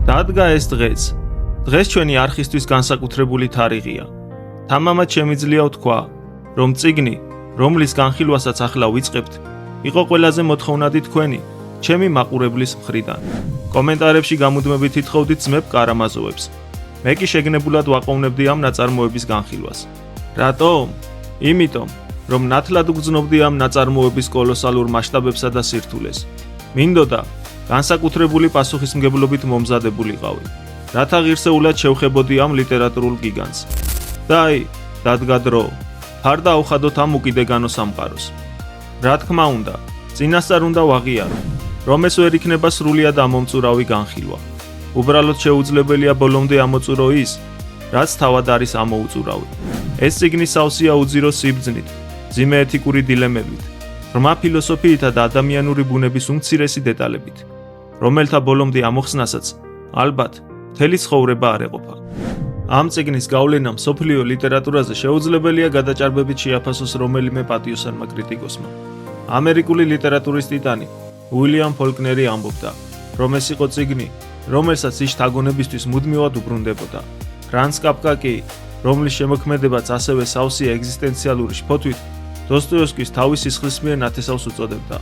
დადგა ეს დღეც. დღეს ჩვენი არხისთვის განსაკუთრებული თარიღია. თამამად შემიძლია ვთქვა, რომ წიგნი, რომლის განხილვასაც ახლა ვიწყებთ, იყო ყველაზე მოთხოვნადი თქვენი, ჩემი მაყურებლის მხრიდან. კომენტარებში გამუდმებით ითხოვდით ძმებ კარამაზოვებს. მე კი შეგნებულად ვაყოვნებდი ამ ნაწარმოების განხილვას. რატომ? იმიტომ, რომ ნათლად ვგრძნობდი ამ ნაწარმოების კოლოსალურ მასშტაბებსა და სირთულეს. მინდოდა განსაკუთრებული პასუხისმგებლობით მომზადებულიყავი, რათა ღირსეულად შევხებოდი ამ ლიტერატურულ გიგანტს. და აი, დადგა დრო, ფარ დაუხადოთ ამ უკიდეგანო სამყაროს. რა თქმა უნდა, წინასწარ უნდა ვაღიარო, რომ ეს ვერ იქნება სრულიად ამომწურავი განხილვა. უბრალოდ შეუძლებელია ბოლომდე ამოწურო ის, რაც თავად არის ამოუწურავი. ეს წიგნი სავსეა უძირო სიბრძნით, ძიმე ეთიკური დილემებით, ღრმა ფილოსოფიითა და ადამიანური ბუნების უმცირესი დეტალებით, რომელთა ბოლომდე ამოხსნასაც ალბათ მთელი ცხოვრება არ ეყოფა. ამ წიგნის გავლენა მსოფლიო ლიტერატურაზე შეუძლებელია გადაჭარბებით შეაფასოს რომელიმე პატიოსანმა კრიტიკოსმა. ამერიკული ლიტერატურის ტიტანი უილიამ ფოლკნერი ამბობდა, რომ ეს იყო წიგნი, რომელსაც ის შთაგონებისთვის მუდმივად უბრუნდებოდა. ფრანც კაფკა კი, რომლის შემოქმედებაც ასევე სავსეა ეგზისტენციალური შფოთვით, დოსტოევსკის თავის სისხლისმიერ ნათესავს უწოდებდა,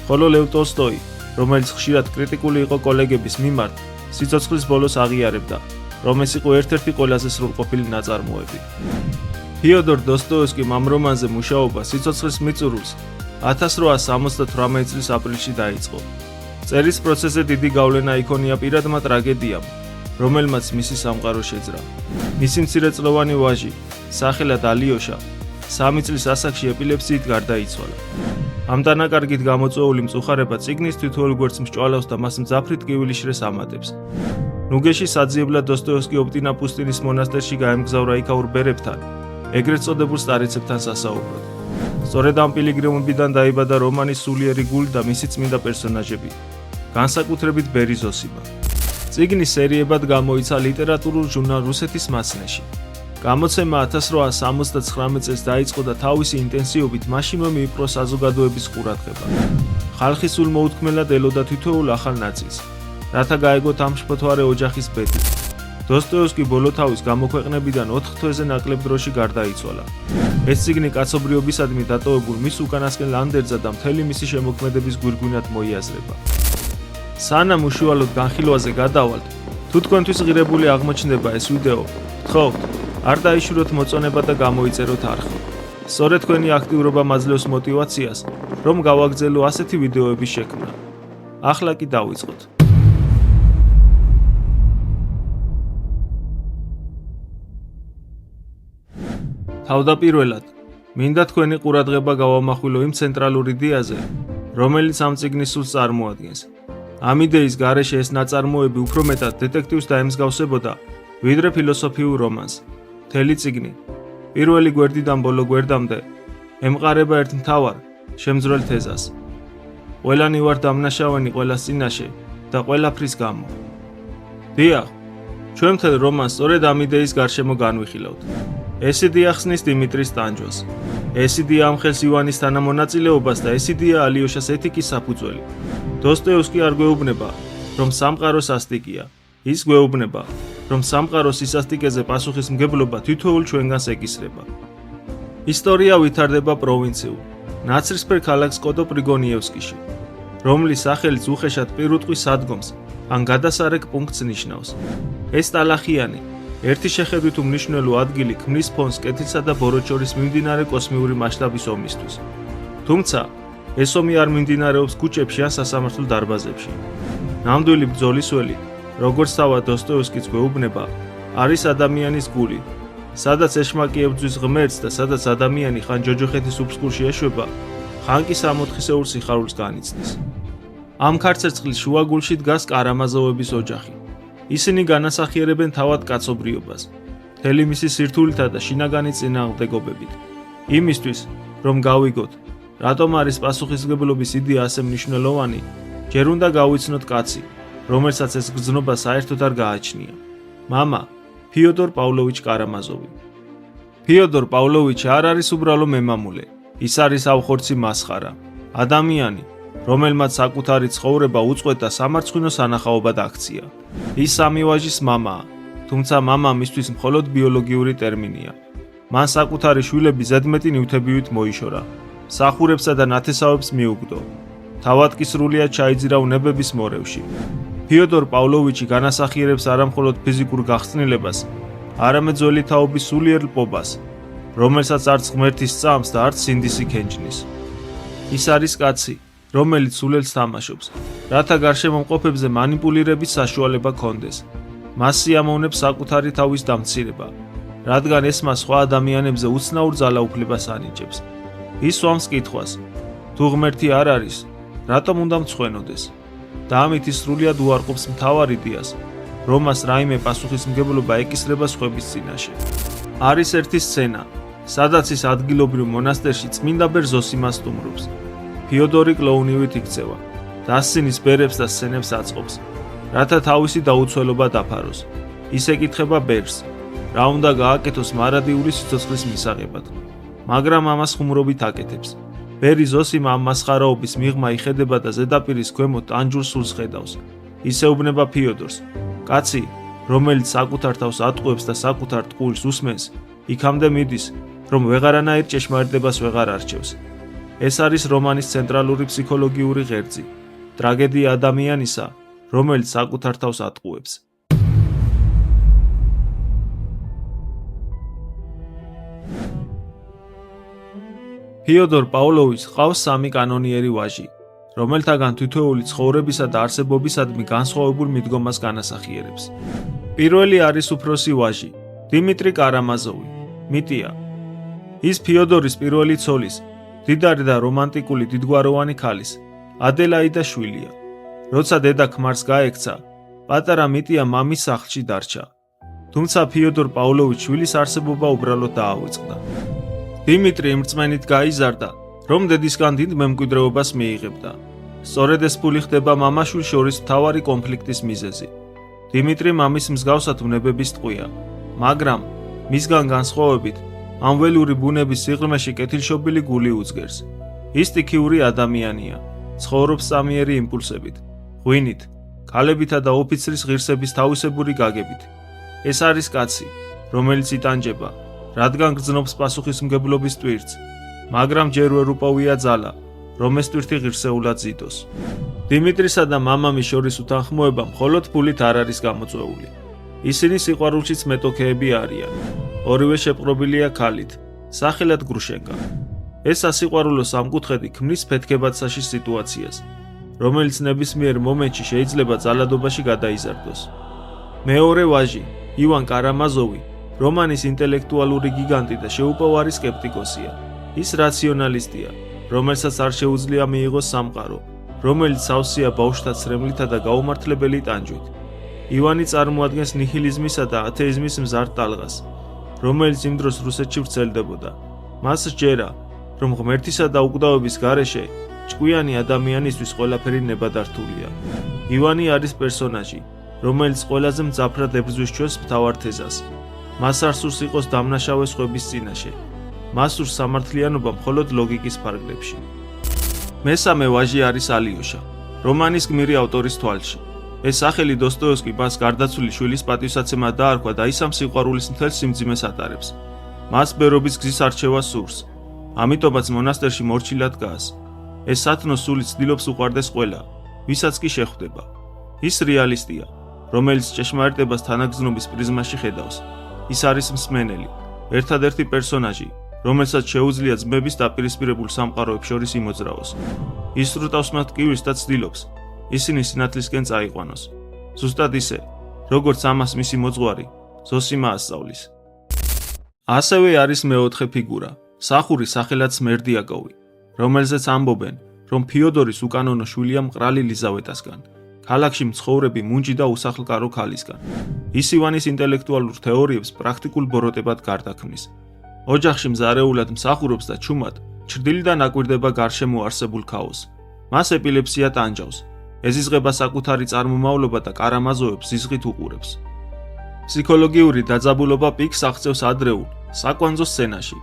ხოლო ლევ ტოლსტოი, რომელიც ხშირად კრიტიკული იყო კოლეგების მიმართ, სიცოცხლის ბოლოს აღიარებდა, რომ ეს იყო ერთ-ერთი ყველაზე სრულყოფილი ნაწარმოები. ფიოდორ დოსტოევსკიმ ამ რომანზე მუშაობა სიცოცხლის მიწურულს 1878 წლის აპრილში დაიწყო. წერის პროცესზე დიდი გავლენა იქონია პირადმა ტრაგედიამ, რომელმაც მისი სამყარო შეძრა. მისი მცირეწლოვანი ვაჟი, სახელად ალიოშა, 3 წლის ასაკში ეპილეფსიით გარდაიცვალა. ამ დანაკარგით გამოწვეული მწუხარება წიგნის თითოეულ გვერდს მსჭვალავს და მას მძაფრით კივილიშრეს ამატებს. ნუგეში საძიებლად დოსტოევსკი ოპტინა პუსტინის მონასტერში გაემგზავრა იქაურ ბერებთან, ეგრეთ წოდებულ სტარიცებთან სასაუბროდ. სწორედ ამ პილიგრიმობიდან დაიბადა რომანის სულიერი გული და მისი წმინდა პერსონაჟები, განსაკუთრებით ბერი ზოსიმა. წიგნი სერიებად გამოიცა ლიტერატურულ ჟურნალ რუსეთის მასნეში. გამოცემა 1879 წელს დაიწყო და თავისი ინტენსივობით მაშინვე მიიპყრო საზოგადოების ყურადღება. ხალხი სულ მოუთქმელად ელოდა თითოეულ ახალ ნაწილს, რათა გაეგოთ ამ შფოთვარე ოჯახის ბედი. დოსტოევსკი ბოლო თავის გამოქვეყნებიდან 4 თვეზე ნაკლებ დროში გარდაიცვალა. ეს წიგნი კაცობრიობისადმი დატოვებულ მის უკანასკნელ ანდერძა და მთელი მისი შემოქმედების გვირგვინად მოიაზრება. სანამ უშუალოდ განხილვაზე გადავალთ, თუ თქვენთვის ღირებული აღმოჩნდება ეს ვიდეო, გთხოვთ, არ დაიშუროთ მოწონება და გამოიწეროთ არხი. სწორედ თქვენი აქტიურობა მაძლევს მოტივაციას, რომ გავაგრძელო ასეთი ვიდეოების შექმნა. ახლა კი დავიწყოთ. თავდაპირველად, მინდა თქვენი ყურადღება გავამახვილო იმ ცენტრალურ იდეაზე, რომელიც ამ წიგნის სულს წარმოადგენს. ამ იდეის გარეშე ეს ნაწარმოები უფრო მეტად დეტექტივს დაემსგავსებოდა, ვიდრე ფილოსოფიურ რომანს. მთელი წიგნი, პირველი გვერდიდან ბოლო გვერდამდე, ემყარება ერთ მთავარ, შემძვრელ თეზას. ყველანი ვარ დამნაშავენი ყველას წინაშე და ყველაფრის გამო. დიახ, ჩვენ მთელ რომანს სწორედ ამ იდეის გარშემო განვიხილავთ. ეს იდეა ხსნის დიმიტრის ტანჯვას. ეს იდეა ამხელს ივანის თანამონაწილეობას და ეს იდეა ალიოშას ეთიკის საფუძველი. დოსტოევსკი არ გვეუბნება, რომ სამყარო სასტიკია. ის გვეუბნება, რომ სამყაროს სისასტიკეზე პასუხისმგებლობა თითოეულ ჩვენგანს ეკისრება. ისტორია ვითარდება პროვინციულ, ნაცრისფერ ქალაქ სკოტოპრიგონიევსკიში, რომლის სახელიც უხეშად პირუტყვის სადგომს ან გადასარეკ პუნქტს ნიშნავს. ეს ტალახიანი, ერთი შეხედვით უმნიშვნელო ადგილი ქმნის ფონს კეთილსა და ბოროტ შორის მიმდინარე კოსმიური მასშტაბის ომისთვის. თუმცა, ეს ომი არ მიმდინარეობს ქუჩებში ან სასამართლო დარბაზებში. ნამდვილი ბრძოლის ველი, როგორც თავად დოსტოევსკიც გვეუბნება, არის ადამიანის გული, სადაც ეშმაკი ებრძვის ღმერთს და სადაც ადამიანი ხან ჯოჯოხეთის უფსკურში ეშვება, ხან კი სამოთხისეულ სიხარულს განიცდის. ამ ქარცერწყლის შუაგულში დგას კარამაზოვების ოჯახი. ისინი განასახიერებენ თავად კაცობრიობას, მთელი მისი სირთულითა და შინაგანი წინააღმდეგობებით. იმისთვის, რომ გავიგოთ, რატომ არის პასუხისმგებლობის იდეა ასე მნიშვნელოვანი, ჯერ უნდა გავიცნოთ კაცი, რომელსაც ეს გრძნობა საერთოდ არ გააჩნია. მამა, ფიოდორ პავლოვიჩ კარამაზოვი. ფიოდორ პავლოვიჩი არ არის უბრალო მემამულე, ის არის ავხორცი მასხარა, ადამიანი, რომელმაც საკუთარი ცხოვრება უწყვეტდა სამარცხვინო სანახაობად აქცია. ის სამი ვაჟის მამაა, თუმცა მამა მისთვის მხოლოდ ბიოლოგიური ტერმინია. მან საკუთარი შვილები ზედმეტი ნივთებივით მოიშორა, მსახურებსა და ნათესავებს მიუგდო. თავად კი სრულიად ჩაიძირა უნებების მორევში. ფიოდორ პავლოვიჩი განასახიერებს არამხოლოდ ფიზიკურ გახსნილებას, არამედ ძველი თაობის სულიერ ლპობას, რომელსაც არც ღმერთი სწამს და არც სინდისი ქენჯნის. ის არის კაცი, რომელიც სულელს თამაშობს, რათა გარშემომყოფებზე მანიპულირების საშუალება ჰქონდეს. მას სიამოვნებს საკუთარი თავის დამცირება, რადგან ეს მას სხვა ადამიანებზე უცნაურ ძალაუფლებას ანიჭებს. ის სვამს კითხვას: თუ ღმერთი არ არის, რატომ უნდა მცხვენოდეს? და ამით ის სრულიად უარყოფს მთავარ იდეას, რომ მას რაიმე პასუხისმგებლობა ეკისრება სხვების წინაშე. არის ერთი სცენა, სადაც ის ადგილობრივ მონასტერში წმინდა ბერ ზოსიმას სტუმრობს. ფიოდორი კლოუნივით იქცევა, დასცინის ბერებს და სცენებს აწყობს, რათა თავისი დაუცველობა დაფაროს. ის ეკითხება ბერს, რა უნდა გააკეთოს მარადიული სიცოცხლის მისაღებად, მაგრამ ამას ხუმრობით აკეთებს. ბერი ზოსიმა ამ მასხარაობის მიღმა იხედება და ზედაპირის ქვემოთ ტანჯულ სულს ხედავს. ის ეუბნება ფიოდორს: კაცი, რომელიც საკუთარ თავს ატყუებს და საკუთარ ტყუილს უსმენს, იქამდე მიდის, რომ ვეღარანაირ ჭეშმარიტებას ვეღარ არჩევს. ეს არის რომანის ცენტრალური ფსიქოლოგიური ღერძი, ტრაგედია ადამიანისა, რომელიც საკუთარ თავს ატყუებს. ფიოდორ პავლოვიჩს ჰყავს 3 კანონიერი ვაჟი, რომელთაგან თითოეული ცხოვრებისა და არსებობისადმი განსხვავებულ მიდგომას განასახიერებს. პირველი არის უფროსი ვაჟი, დიმიტრი კარამაზოვი, მიტია. ის ფიოდორის პირველი ცოლის, მდიდარი და რომანტიკული დიდგვაროვანი ქალის, ადელაიდას შვილია. როცა დედა ქმარს გაექცა, პატარა მიტია მამის სახლში დარჩა. თუმცა ფიოდორ პავლოვიჩს შვილის არსებობა უბრალოდ დაავიწყდა. დიმიტრი მრწმენით გაიზარდა, რომ დედისგან დიდ მემკვიდრეობას მიიღებდა. სწორედ ეს ფული ხდება მამა-შვილ შორის მთავარი კონფლიქტის მიზეზი. დიმიტრი მამის მსგავსად ვნებების ტყვია, მაგრამ მისგან განსხვავებით, ამ ველური ბუნების სიღრმეში კეთილშობილი გული უძგერს. ის სტიქიური ადამიანია, ცხოვრობს სამიერი იმპულსებით, ღვინით, ქალებითა და ოფიცრის ღირსების თავისებური გაგებით. ეს არის კაცი, რომელიც იტანჯება, რადგან გრძნობს პასუხისმგებლობის ტვირთს, მაგრამ ჯერ ვერ უპოვია ძალა, რომ ეს ტვირთი ღირსეულად ზიდოს. დიმიტრისა და მამამის შორის უთანხმოება მხოლოდ ფულით არ არის გამოწვეული. ისინი სიყვარულშიც მეტოქეები არიან. ორივე შეპყრობილია ქალით, სახელად გრუშენკა. ეს სასიყვარულო სამკუთხედი ქმნის ფეთქებაცაშის სიტუაციას, რომელიც ნებისმიერ მომენტში შეიძლება ძალადობაში გადაიზარდოს. მეორე ვაჟი, ივან კარამაზოვი, რომანის ინტელექტუალური გიგანტი და შეუპოვარი სკეპტიკოსია. ის რაციონალისტია, რომელსაც არ შეუძლია მიიღოს სამყარო, რომელიც სავსეა ბავშვთა ცრემლითა და გაუმართლებელი ტანჯვით. ივანი წარმოადგენს ნიჰილიზმისა და ათეიზმის მზარდ ტალღას, რომელიც იმ დროს რუსეთში ვრცელდებოდა. მას სჯერა, რომ ღმერთისა და უკვდავების გარეშე ჭკვიანი ადამიანისთვის ყველაფერი ნებადართულია. ივანი არის პერსონაჟი, რომელიც ყველაზე მძაფრად ებრძვის ჩვენს მთავარ თეზას. მას არ სურს იყოს დამნაშავე სხვების წინაშე. მას სურს სამართლიანობა მხოლოდ ლოგიკის ფარგლებში. მესამე ვაჟი არის ალიოშა, რომანის გმირი ავტორის თვალში. ეს სახელი დოსტოევსკი მას გარდაცვლილი შვილის პატივსაცემად დაარქვა და ის ამ სიყვარულის მთელ სიმძიმეს ატარებს. მას ბერობის გზის არჩევა სურს, ამიტომაც მონასტერში მორჩილად დგას. ეს სათნო სული ცდილობს უყვარდეს ყველა, ვისაც კი შეხვდება. ის რეალისტია, რომელიც ჭეშმარიტებას თანაგრძნობის პრიზმაში ხედავს. ის არის მსმენელი, ერთადერთი პერსონაჟი, რომელსაც შეუძლია ძმების დაპირისპირებულ სამყაროებს შორის იმოძრავოს. ის სრუტავს მათ ტკივილს და ცდილობს, ისინი სინათლისკენ წაიყვანოს. ზუსტად ისე, როგორც ამას მისი მოძღვარი, ზოსიმა ასწავლის. ასევე არის მეოთხე ფიგურა, სახური სახელად სმერდიაკოვი, რომელზეც ამბობენ, რომ ფიოდორის უკანონო შვილია მყრალი ლიზავეტასგან, ქალაქში მცხოვრები მუნჯი და უსახლკარო ქალისგან. ის ივანის ინტელექტუალურ თეორიებს პრაქტიკულ ბოროტებად გარდაქმნის. ოჯახში მზარეულად მსახურობს და ჩუმად ჩრდილიდან აკვირდება გარშემო არსებულ ქაოსს. მას ეპილეფსია ტანჯავს, ეზიზღება საკუთარი წარმომავლობა და კარამაზოვებს ზიზღით უყურებს. ფსიქოლოგიური დაძაბულობა პიკს აღწევს ადრეულ, საკვანძო სცენაში,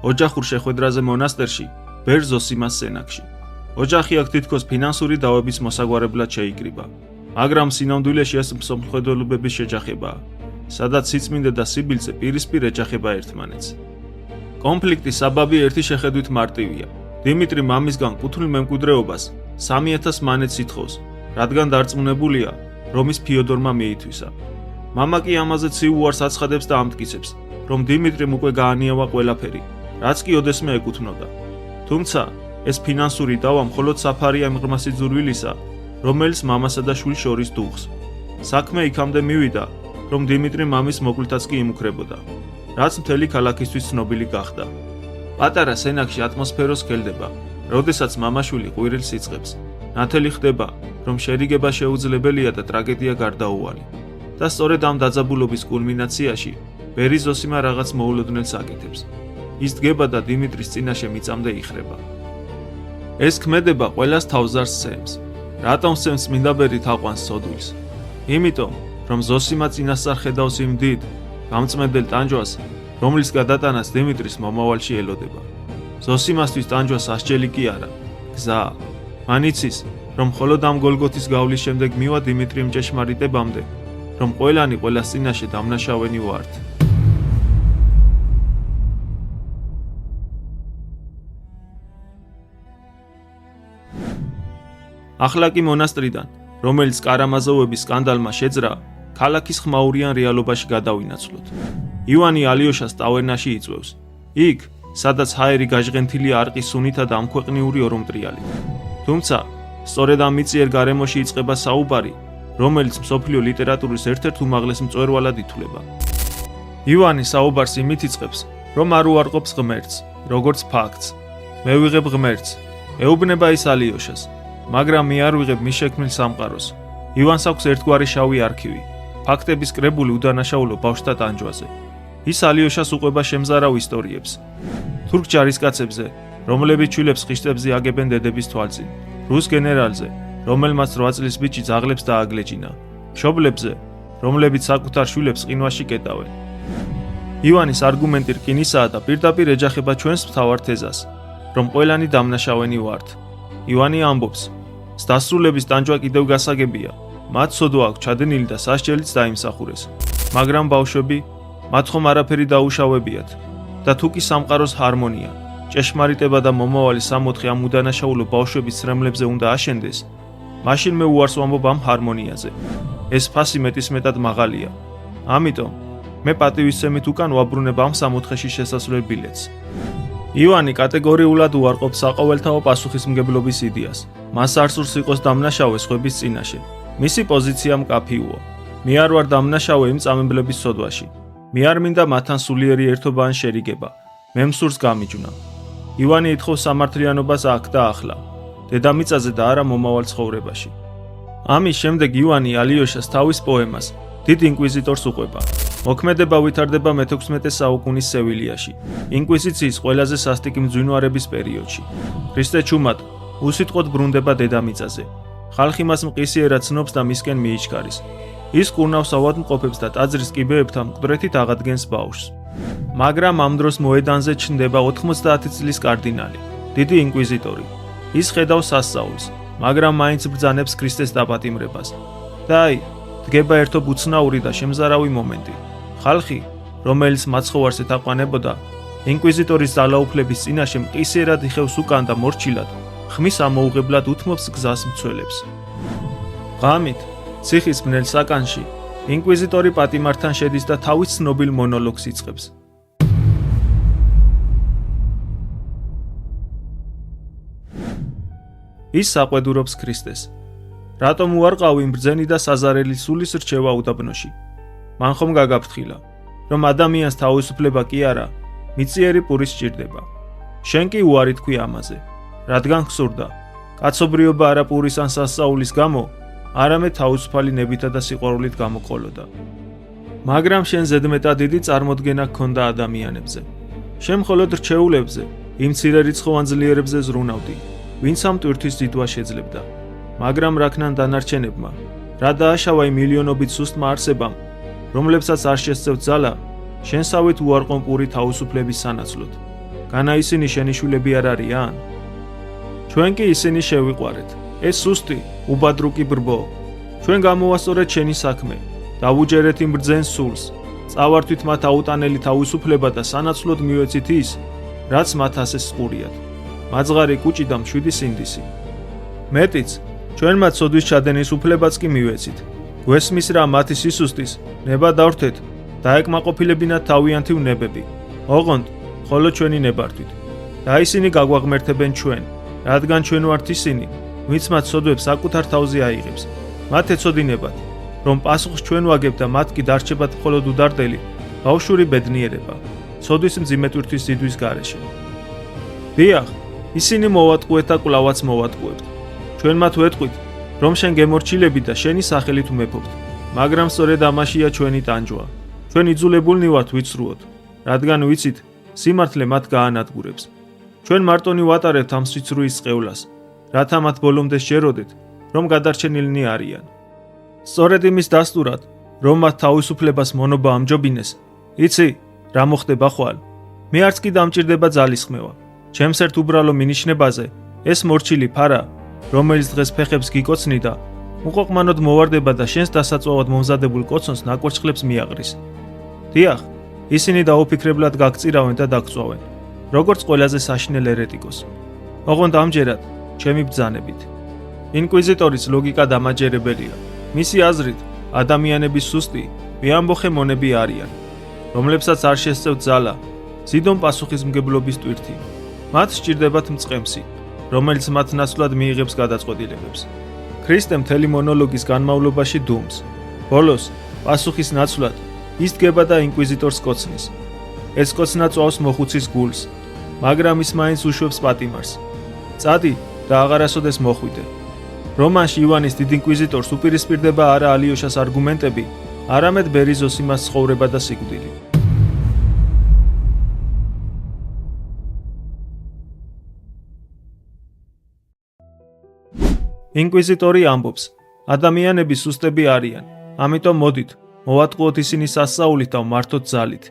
ოჯახურ შეხვედრაზე მონასტერში, ბერ ზოსიმას სენაკში. ოჯახი აქ თითქოს ფინანსური დავების მოსაგვარებლად შეიკრიბა, მაგრამ სინამდვილეში ეს მსოფლმხედველობების შეჯახებაა, სადაც სიწმინდე და სიბილწე პირისპირ ეჯახება ერთმანეთს. კონფლიქტის საბაბი ერთი შეხედვით მარტივია. დიმიტრი მამისგან კუთვნილ მემკვიდრეობას 3000 მანეთს ითხოვს, რადგან დარწმუნებულია, რომ ის ფიოდორმა მიითვისა. მამა კი ამაზე ცივ უარს აცხადებს და ამტკიცებს, რომ დიმიტრიმ უკვე გაანიავა ყველაფერი, რაც კი ოდესმე ეკუთვნოდა. თუმცა ეს ფინანსური დავა მხოლოდ საფარია იმ ღრმა სიძულვილისა, რომელიც მამასა და შვილს შორის დუხს. საქმე იქამდე მივიდა, რომ დიმიტრი მამის მოკლითაც კი იმუქრებოდა, რაც მთელი ქალაქისთვის ცნობილი გახდა. პატარა სენაკში ატმოსფეროს სქელდება, როდესაც მამაშვილი ყვირილს იწყებს. ნათელი ხდება, რომ შერიგება შეუძლებელია და ტრაგედია გარდაუვალი. და სწორედ ამ დაძაბულობის კულმინაციაში ბერი ზოსიმა რაღაც მოულოდნელს აკეთებს. ის დგება და დიმიტრის წინაშე მიწამდე იხრება. ეს ქმედება ყველას თავზარს სცემს. რატომ სცემს წმინდა ბერი თაყვანს სოდვილს? იმიტომ, რომ ზოსიმა წინასწარ ხედავს იმ დიდ, გამწმენდელ ტანჯვას, რომლის გადატანას დიმიტრის მომავალში ელოდება. ზოსიმასთვის ტანჯვა სასჯელი კი არა, გზა. მან იცის, რომ მხოლოდ ამ გოლგოთის გავლის შემდეგ მივა დიმიტრიმ ჭეშმარიტებამდე, რომ ყველანი ყველას წინაშე დამნაშავენი ვართ. ახლა კი მონასტრიდან, რომელიც კარამაზოვების სკანდალმა შეძრა, ქალაქის ხმაურიან რეალობაში გადავინაცვლოთ. ივანი ალიოშას ტავერნაში იწვევს. იქ, სადაც ჰაერი გაჟღენთილია არყის სუნითა და ამქვეყნიური ორომტრიალით. თუმცა, სწორედ ამ მიწიერ გარემოში იწყება საუბარი, რომელიც მსოფლიო ლიტერატურის ერთ-ერთ უმაღლეს მწვერვალად ითვლება. ივანი საუბარს იმით იწყებს, რომ არ უარყოფს ღმერთს, როგორც ფაქტს. მე ვიღებ ღმერთს, ეუბნება ის ალიოშას, მაგრამ მე არ ვიღებ მის შექმნილ სამყაროს. ივანს აქვს ერთგვარი შავი არქივი, ფაქტების კრებული უდანაშაულო ბავშვთა ტანჯვაზე. ის ალიოშას უყვება შემზარავ ისტორიებს. თურქ ჯარისკაცებზე, რომლებიც შვილებს ხიშტებზე აგებენ დედების თვალწინ, რუს გენერალზე, რომელმაც 8 წლის ბიჭი ძაღლებს დააგლეჯინა, მშობლებზე, რომლებიც საკუთარ შვილებს ყინვაში კეტავენ. ივანის არგუმენტი რკინისაა და პირდაპირ ეჯახება ჩვენს მთავარ თეზას, რომ ყველანი დამნაშავენი ვართ. ივანი ამბობს, დასრულების ტანჯვა კიდევ გასაგებია, მათ სოდო აქვს ჩადენილი და სასჯელიც დაიმსახურეს, მაგრამ ბავშვები, მათ ხომ არაფერი დაუშავებიათ და თუ კი სამყაროს ჰარმონია, ჭეშმარიტება და მომავალი სამოთხე ამ უდანაშაულო ბავშვების ცრემლებზე უნდა აშენდეს, მაშინ მე უარს ვამბობ ამ ჰარმონიაზე. ეს ფასი მეტისმეტად მაღალია. ამიტომ მე პატივისცემით უკან ვაბრუნებ ამ სამოთხეში შესასვლელ ბილეთს. ივანი კატეგორიულად უარყოფს საყოველთაო პასუხისმგებლობის იდეას. მას არ სურს იყოს დამნაშავე სხვების წინაშე. მისი პოზიცია მკაფიოა. მე არ ვარ დამნაშავე იმ წამებლების სოდვაში. მე არ მინდა მათთან სულიერი ერთობა ან შერიგება. მე მსურს გამიჯვნა. ივანი ითხოვს სამართლიანობას აქ და ახლა, დედამიწაზე და არა მომავალ ცხოვრებაში. ამის შემდეგ ივანი ალიოშას თავის პოემას დიდ ინკვიზიტორს უყვება. მოქმედება ვითარდება მე-16 საუკუნის სევილიაში, ინკვიზიციის ყველაზე სასტიკი მძვინვარების პერიოდში. ქრისტე ჩუმად უსიტყვოდ ბრუნდება დედამიწაზე. ხალხი მას მყისიერად ცნობს და მისკენ მიიჩქარის. ის კურნავს ავადმყოფებს და ტაძრის კიბეებთან მკვდრეთით აღადგენს ბავშვს. მაგრამ ამ დროს მოედანზე ჩნდება 90 წლის კარდინალი, დიდი ინკვიზიტორი. ის ხედავს სასწაულს, მაგრამ მაინც ბრძანებს ქრისტეს დაპატიმრებას. და აი, დგება ერთო ბუცნაური და შემზარავი მომენტი. ხალხი, რომელიც მაცხოვარს ეთაყვანებოდა, ინკვიზიტორის ძალაუფლების წინაშე მყისიერად იხევს უკან და მორჩილად, ხმის ამოუღებლად უთმობს გზას მცველებს. ღამით, ციხის ბნელ საკანში, ინკვიზიტორი პატიმართან შედის და თავის ცნობილ მონოლოგს იწყებს. ის საყვედურობს ქრისტეს. რატომ უარყავ იმ ბრძენი და საზარელი სულის რჩევა უდაბნოში? მან ხომ გაგაფრთხილა, რომ ადამიანს თავისუფლება კი არა, მიწიერი პური სჭირდება. შენ კი უარი თქვი ამაზე, რადგან გსურდა, კაცობრიობა არა პურის ან სასწაულის გამო, არამედ თავისუფალი ნებითა და სიყვარულით გამოყოლოდა. მაგრამ შენ ზედმეტად დიდი წარმოდგენა გქონდა ადამიანებზე. შენ მხოლოდ რჩეულებზე, იმ მცირერიცხოვან ძლიერებზე ზრუნავდი, ვინც ამ ტვირთვის დიდვა შეძლებდა. მაგრამ რაქნან დანარჩენებმა, რა დააშავა იმ მილიონობით სუსტმა არსებამ, რომლებსაც არ შესწევთ ძალა, შენსავით უარყომ პური თავისუფლების სანაცვლოდ. განა ისინი შენი შვილები არ არიან? ჩვენ კი ისინი შევიყვარეთ. ეს სუსტი, უბადრუკი ბრბო. ჩვენ გამოვასწორეთ შენი საქმე. დავუჯერეთ იმ ბრძენ სულს. წავართვით მათ აუტანელი თავისუფლება და სანაცვლოდ მივეცით ის, რაც მათ ასეს ყურიათ. მაძღარი კუჭი და მშვიდი სინდისი. მეტიც, ჩვენ მათ სოდვის ჩადენის უფლებაც კი მივეცით. გვესმის რა მათი სისუსტის, ნება დავრთეთ, დაეკმაყოფილებინათ თავიანთი ვნებები. ოღონდ, ხოლო ჩვენი ნებართვით. და ისინი გაგვაღმერთებენ ჩვენ, რადგან ჩვენ ვართ ისინი, ვინც მათ სოდვებს საკუთარ თავზე აიღებს. მათ ეცოდინებათ, რომ პასუხს ჩვენ ვაგებთ და მათ კი დარჩებათ მხოლოდ უდარდელი, ბავშვური ბედნიერება, სოდვის მძიმე ტვირთვის ზიდვის გარეშე. დიახ, ისინი მოვატყუეთ და კვლავაც მოვატყუებთ. ჩვენ მათ ვეტყვით, რომ შენ გემორჩილები და შენი სახელით ვმეფობთ, მაგრამ სწორედ ამაშია ჩვენი ტანჯვა. ჩვენ იძულებულნი ვართ ვიცრუოთ, რადგან ვიცით, სიმართლე მათ გაანადგურებს. ჩვენ მარტონი ვატარებთ ამ სიცრუის წყევლას, რათა მათ ბოლომდე შეეროდეთ, რომ გადარჩენილნი არიან. სწორედ იმის დასტურად, რომ მათ თავისუფლებას მონობა ამჯობინეს, იცი, რა მოხდება ხვალ? მე არც კი დამჭირდება ძალისხმევა. ჩემს ერთ უბრალო მინიშნებაზე, ეს მორჩილი ფარა, რომელიც დღეს ფეხებს გიკოცნი და უყოყმანოდ მოვარდება და შენს დასაწვავად მომზადებულ კოცონს ნაკვერცხლებს მიაღრის. დიახ, ისინი დაუფიქრებლად გაგწირავენ და დაგწვავენ, როგორც ყველაზე საშინელ ერეტიკოს. ოღონდ ამჯერად, ჩემი ბრძანებით. ინკვიზიტორის ლოგიკა დამაჯერებელია. მისი აზრით, ადამიანების სუსტი, ვიამბოხე მონები არიან, რომლებსაც არ შესწევთ ძალა, ზიდომ პასუხისმგებლობის ტვირთი. მათ სჭირდებათ მწყემსი, რომელიც მათ ნაცვლად მიიღებს გადაწყვეტილებებს. ქრისტე მთელი მონოლოგის განმავლობაში დუმს. ბოლოს, პასუხის ნაცვლად, ის დგება და ინკვიზიტორს კოცნის. ეს კოცნა წვავს მოხუცის გულს, მაგრამ ის მაინც უშვებს პატიმარს. წადი და აღარასოდეს მოხვიდე. რომანში ივანის დიდ ინკვიზიტორს უპირისპირდება არა ალიოშას არგუმენტები, არამედ ბერი ზოსიმას ცხოვრება და სიკვდილი. ინკვიზიტორი ამბობს, ადამიანები სუსტები არიან, ამიტომ მოდით, მოვატყუოთ ისინი სასწაულით და ვმართოთ ძალით.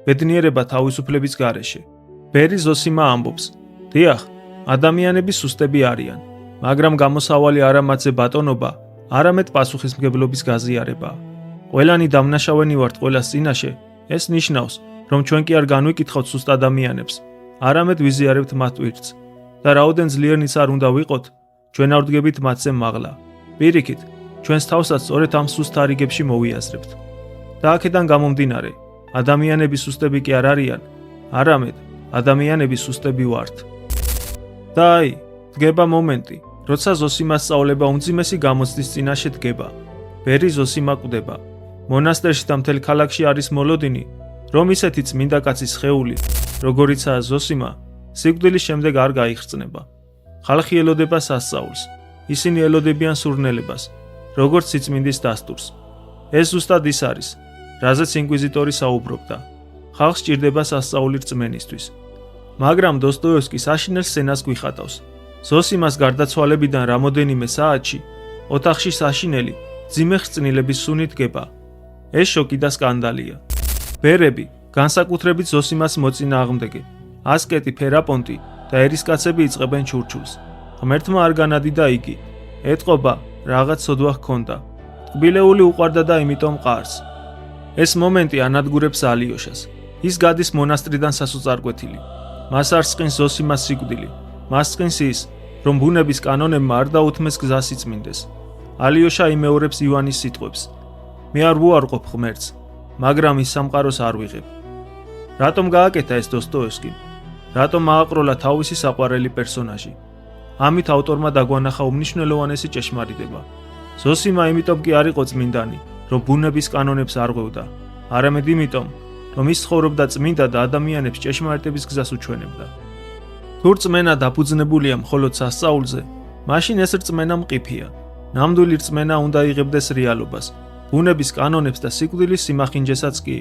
ბედნიერება თავისუფლების გარეშე. ბერი ზოსიმა ამბობს, დიახ, ადამიანები სუსტები არიან, მაგრამ გამოსავალი არა მათზე ბატონობა, არამედ პასუხისმგებლობის გაზიარება. ყველანი დამნაშავენი ვართ ყველას წინაშე, ეს ნიშნავს, რომ ჩვენ კი არ განვიკითხავთ სუსტ ადამიანებს, არამედ ვიზიარებთ მათ ტვირთს და რაოდენ ძლიერნიც არ უნდა ვიყოთ, ჩვენ არ ვდგებით მათზე მაღლა. პირიქით, ჩვენს თავსაც სწორედ ამ სუსტ არიგებში მოვიაზრებთ. და აქედან გამომდინარე, ადამიანები სუსტები კი არ არიან, არამედ ადამიანები სუსტები ვართ. და აი, დგება მომენტი, როცა ზოსიმას სწავლება უმძიმესი გამოცდის წინაშე დგება. ბერი ზოსიმა კვდება. მონასტერში და მთელ ქალაქში არის მოლოდინი, რომ ისეთი წმინდა კაცის სხეული, როგორიცაა ზოსიმა, სიკვდილის შემდეგ არ გაიხრწნება. ხალხი ელოდება სასწაულს, ისინი ელოდებიან სურნელებას, როგორც სიწმინდის დასტურს. ეს ზუსტად ის არის, რაზეც ინკვიზიტორი საუბრობდა. ხალხს სჭირდება სასწაული რწმენისთვის. მაგრამ დოსტოევსკი საშინელ სცენას გვიხატავს. ზოსიმას გარდაცვალებიდან რამოდენიმე საათში, ოთახში საშინელი, ძიმე ხრწნილების სუნი დგება. ეს შოკი და სკანდალია. ბერები, განსაკუთრებით ზოსიმას მოწინააღმდეგე, ასკეტი ფერაპონტი და ერისკაცები იწყებენ ჩურჩულს. ღმერთმა არ განადიდა იგი, ეტყობა, რაღაც სოდვა ჰქონდა. ტკბილეული უყვარდა და იმიტომ მყარს. ეს მომენტი ანადგურებს ალიოშას. ის გადის მონასტრიდან სასოწარკვეთილი. მას არ სწყინს ზოსიმას სიკვდილი. მას სწყინს ის, რომ ბუნების კანონებმა არ დაუთმეს გზა სიწმინდეს. ალიოშა იმეორებს ივანის სიტყვებს. მე არ ვუარყოფ ღმერთს, მაგრამ ის სამყაროს არ ვიღებ. რატომ გააკეთა ეს დოსტოევსკიმ? რატომ ააყროლა თავისი საყვარელი პერსონაჟი? ამით ავტორმა დაგვანახა უმნიშვნელოვანესი ჭეშმარიტება. ზოსიმა იმიტომ კი არ იყო წმინდანი, რომ ბუნების კანონებს არ ღვევდა, არამედ იმიტომ, რომ ის ცხოვრობდა წმინდა და ადამიანებს ჭეშმარიტების გზას უჩვენებდა. თუ რწმენა დაფუძნებულია მხოლოდ სასწაულზე, მაშინ ეს რწმენა მყიფეა. ნამდვილი რწმენა უნდა იღებდეს რეალობას, ბუნების კანონებს და სიკვდილის სიმახინჯესაც კი